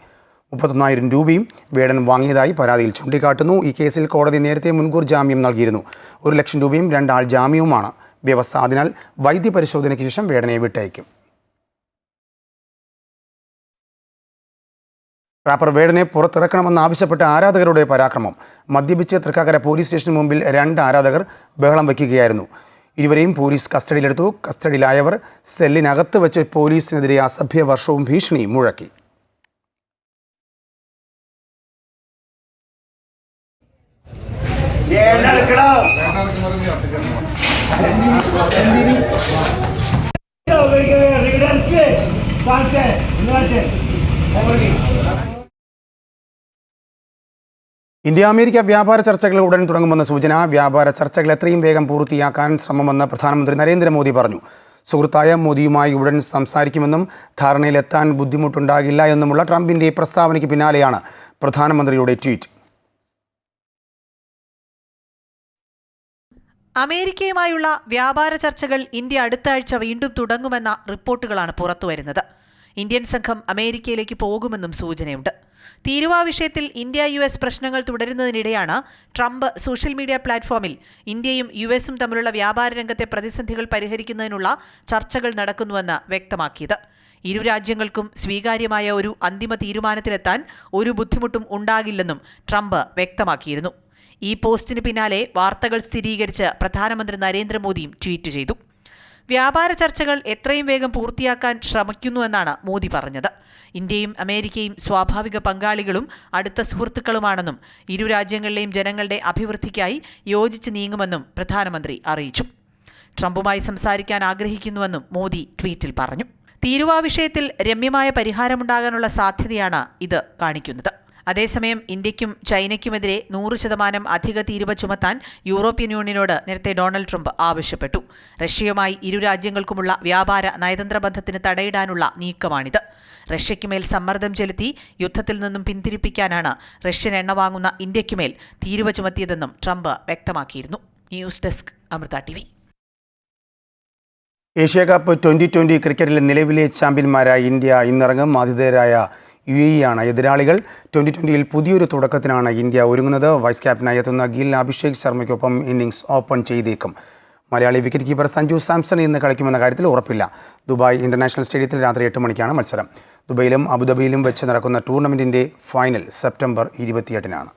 31,000 രൂപയും വേടൻ വാങ്ങിയതായി പരാതിയിൽ ചൂണ്ടിക്കാട്ടുന്നു. ഈ കേസിൽ കോടതി നേരത്തെ മുൻകൂർ ജാമ്യം നൽകിയിരുന്നു. 1 ലക്ഷം രൂപയും 2 ആൾ ജാമ്യവുമാണ് വ്യവസ്ഥ. അതിനാൽ വൈദ്യപരിശോധനയ്ക്ക് ശേഷം വേടനെ വിട്ടയക്കും. റാപ്പർ വേടനെ പുറത്തിറക്കണമെന്നാവശ്യപ്പെട്ട ആരാധകരുടെ പരാക്രമം. മദ്യപിച്ച് തൃക്കാക്കര പോലീസ് സ്റ്റേഷന് മുമ്പിൽ 2 ആരാധകർ ബഹളം വയ്ക്കുകയായിരുന്നു. ഇരുവരെയും പോലീസ് കസ്റ്റഡിയിലെടുത്തു. കസ്റ്റഡിയിലായവർ സെല്ലിനകത്ത് വെച്ച് പോലീസിനെതിരെ അസഭ്യ വർഷവും ഭീഷണിയും മുഴക്കി. रीडर के ഇന്ത്യ അമേരിക്ക വ്യാപാര ചർച്ചകൾ ഉടൻ തുടങ്ങുമെന്ന സൂചന. വ്യാപാര ചർച്ചകൾ എത്രയും വേഗം പൂർത്തിയാക്കാൻ ശ്രമമെന്ന് പ്രധാനമന്ത്രി നരേന്ദ്രമോദി പറഞ്ഞു. സുഹൃത്തായ മോദിയുമായി ഉടൻ സംസാരിക്കുമെന്നും ധാരണയിലെത്താൻ ബുദ്ധിമുട്ടുണ്ടാകില്ല എന്നുമുള്ള ട്രംപിന്റെ പ്രസ്താവനയ്ക്ക് പിന്നാലെയാണ് പ്രധാനമന്ത്രിയുടെ ട്വീറ്റ്. അമേരിക്കയുമായുള്ള വ്യാപാര ചർച്ചകൾ ഇന്ത്യ അടുത്ത ആഴ്ച വീണ്ടും തുടങ്ങുമെന്ന റിപ്പോർട്ടുകളാണ് പുറത്തുവരുന്നത്. ഇന്ത്യൻ സംഘം അമേരിക്കയിലേക്ക് പോകുമെന്നും സൂചനയുണ്ട്. തീരുവ വിഷയത്തിൽ ഇന്ത്യ US പ്രശ്നങ്ങൾ തുടരുന്നതിനിടെയാണ് ട്രംപ് സോഷ്യൽ മീഡിയ പ്ലാറ്റ്ഫോമിൽ ഇന്ത്യയും US തമ്മിലുള്ള വ്യാപാര രംഗത്തെ പ്രതിസന്ധികൾ പരിഹരിക്കുന്നതിനുള്ള ചർച്ചകൾ നടക്കുന്നുവെന്ന് വ്യക്തമാക്കിയത്. ഇരു രാജ്യങ്ങൾക്കും സ്വീകാര്യമായ ഒരു അന്തിമ തീരുമാനത്തിലെത്താൻ ഒരു ബുദ്ധിമുട്ടും ഉണ്ടാകില്ലെന്നും ട്രംപ് വ്യക്തമാക്കിയിരുന്നു. ഈ പോസ്റ്റിന് പിന്നാലെ വാർത്തകൾ സ്ഥിരീകരിച്ച് പ്രധാനമന്ത്രി നരേന്ദ്രമോദിയും ട്വീറ്റ് ചെയ്തു. വ്യാപാര ചർച്ചകൾ എത്രയും വേഗം പൂർത്തിയാക്കാൻ ശ്രമിക്കുന്നുവെന്നാണ് മോദി പറഞ്ഞത്. ഇന്ത്യയും അമേരിക്കയും സ്വാഭാവിക പങ്കാളികളും അടുത്ത സുഹൃത്തുക്കളുമാണെന്നും ഇരു രാജ്യങ്ങളിലെയും ജനങ്ങളുടെ അഭിവൃദ്ധിക്കായി യോജിച്ച് നീങ്ങുമെന്നും പ്രധാനമന്ത്രി അറിയിച്ചു. ട്രംപുമായി സംസാരിക്കാൻ ആഗ്രഹിക്കുന്നുവെന്നും മോദി ട്വീറ്റിൽ പറഞ്ഞു. തീരുവ വിഷയത്തിൽ രമ്യമായ പരിഹാരമുണ്ടാകാനുള്ള സാധ്യതയാണ് ഇത് കാണിക്കുന്നത്. അതേസമയം ഇന്ത്യയ്ക്കും ചൈനയ്ക്കുമെതിരെ 100% അധിക തീരുവ ചുമത്താൻ യൂറോപ്യൻ യൂണിയനോട് നേരത്തെ ഡൊണാൾഡ് ട്രംപ് ആവശ്യപ്പെട്ടു. റഷ്യയുമായി ഇരു രാജ്യങ്ങൾക്കുമുള്ള വ്യാപാര നയതന്ത്ര ബന്ധത്തിന് തടയിടാനുള്ള നീക്കമാണിത്. റഷ്യയ്ക്കുമേൽ സമ്മർദ്ദം ചെലുത്തി യുദ്ധത്തിൽ നിന്നും പിന്തിരിപ്പിക്കാനാണ് റഷ്യൻ എണ്ണ വാങ്ങുന്ന ഇന്ത്യയ്ക്കുമേൽ തീരുവ ചുമത്തിയതെന്നും ട്രംപ് വ്യക്തമാക്കിയിരുന്നു. News desk Amrita TV. ഏഷ്യാകപ്പ് 2020 ക്രിക്കറ്റിൽ നിലവിലെ ചാമ്പ്യന്മാരായ ഇന്ത്യ ഇന്നിറങ്ങും. ആതിഥേയരായ UAE ആണ് എതിരാളികൾ. 2020 പുതിയൊരു തുടക്കത്തിനാണ് ഇന്ത്യ ഒരുങ്ങുന്നത്. വൈസ് ക്യാപ്റ്റനായി എത്തുന്ന ഗിൽ അഭിഷേക് ശർമ്മയ്ക്കൊപ്പം ഇന്നിംഗ്സ് ഓപ്പൺ ചെയ്തേക്കും. മലയാളി വിക്കറ്റ് കീപ്പർ സഞ്ജു സാംസൺ ഇന്ന് കളിക്കുമെന്ന കാര്യത്തിൽ ഉറപ്പില്ല. ദുബായ് ഇന്റർനാഷണൽ സ്റ്റേഡിയത്തിൽ രാത്രി 8 മണിക്കാണ് മത്സരം. ദുബൈയിലും അബുദാബിയിലും വെച്ച് നടക്കുന്ന ടൂർണമെന്റിന്റെ ഫൈനൽ സെപ്റ്റംബർ 28-നാണ്.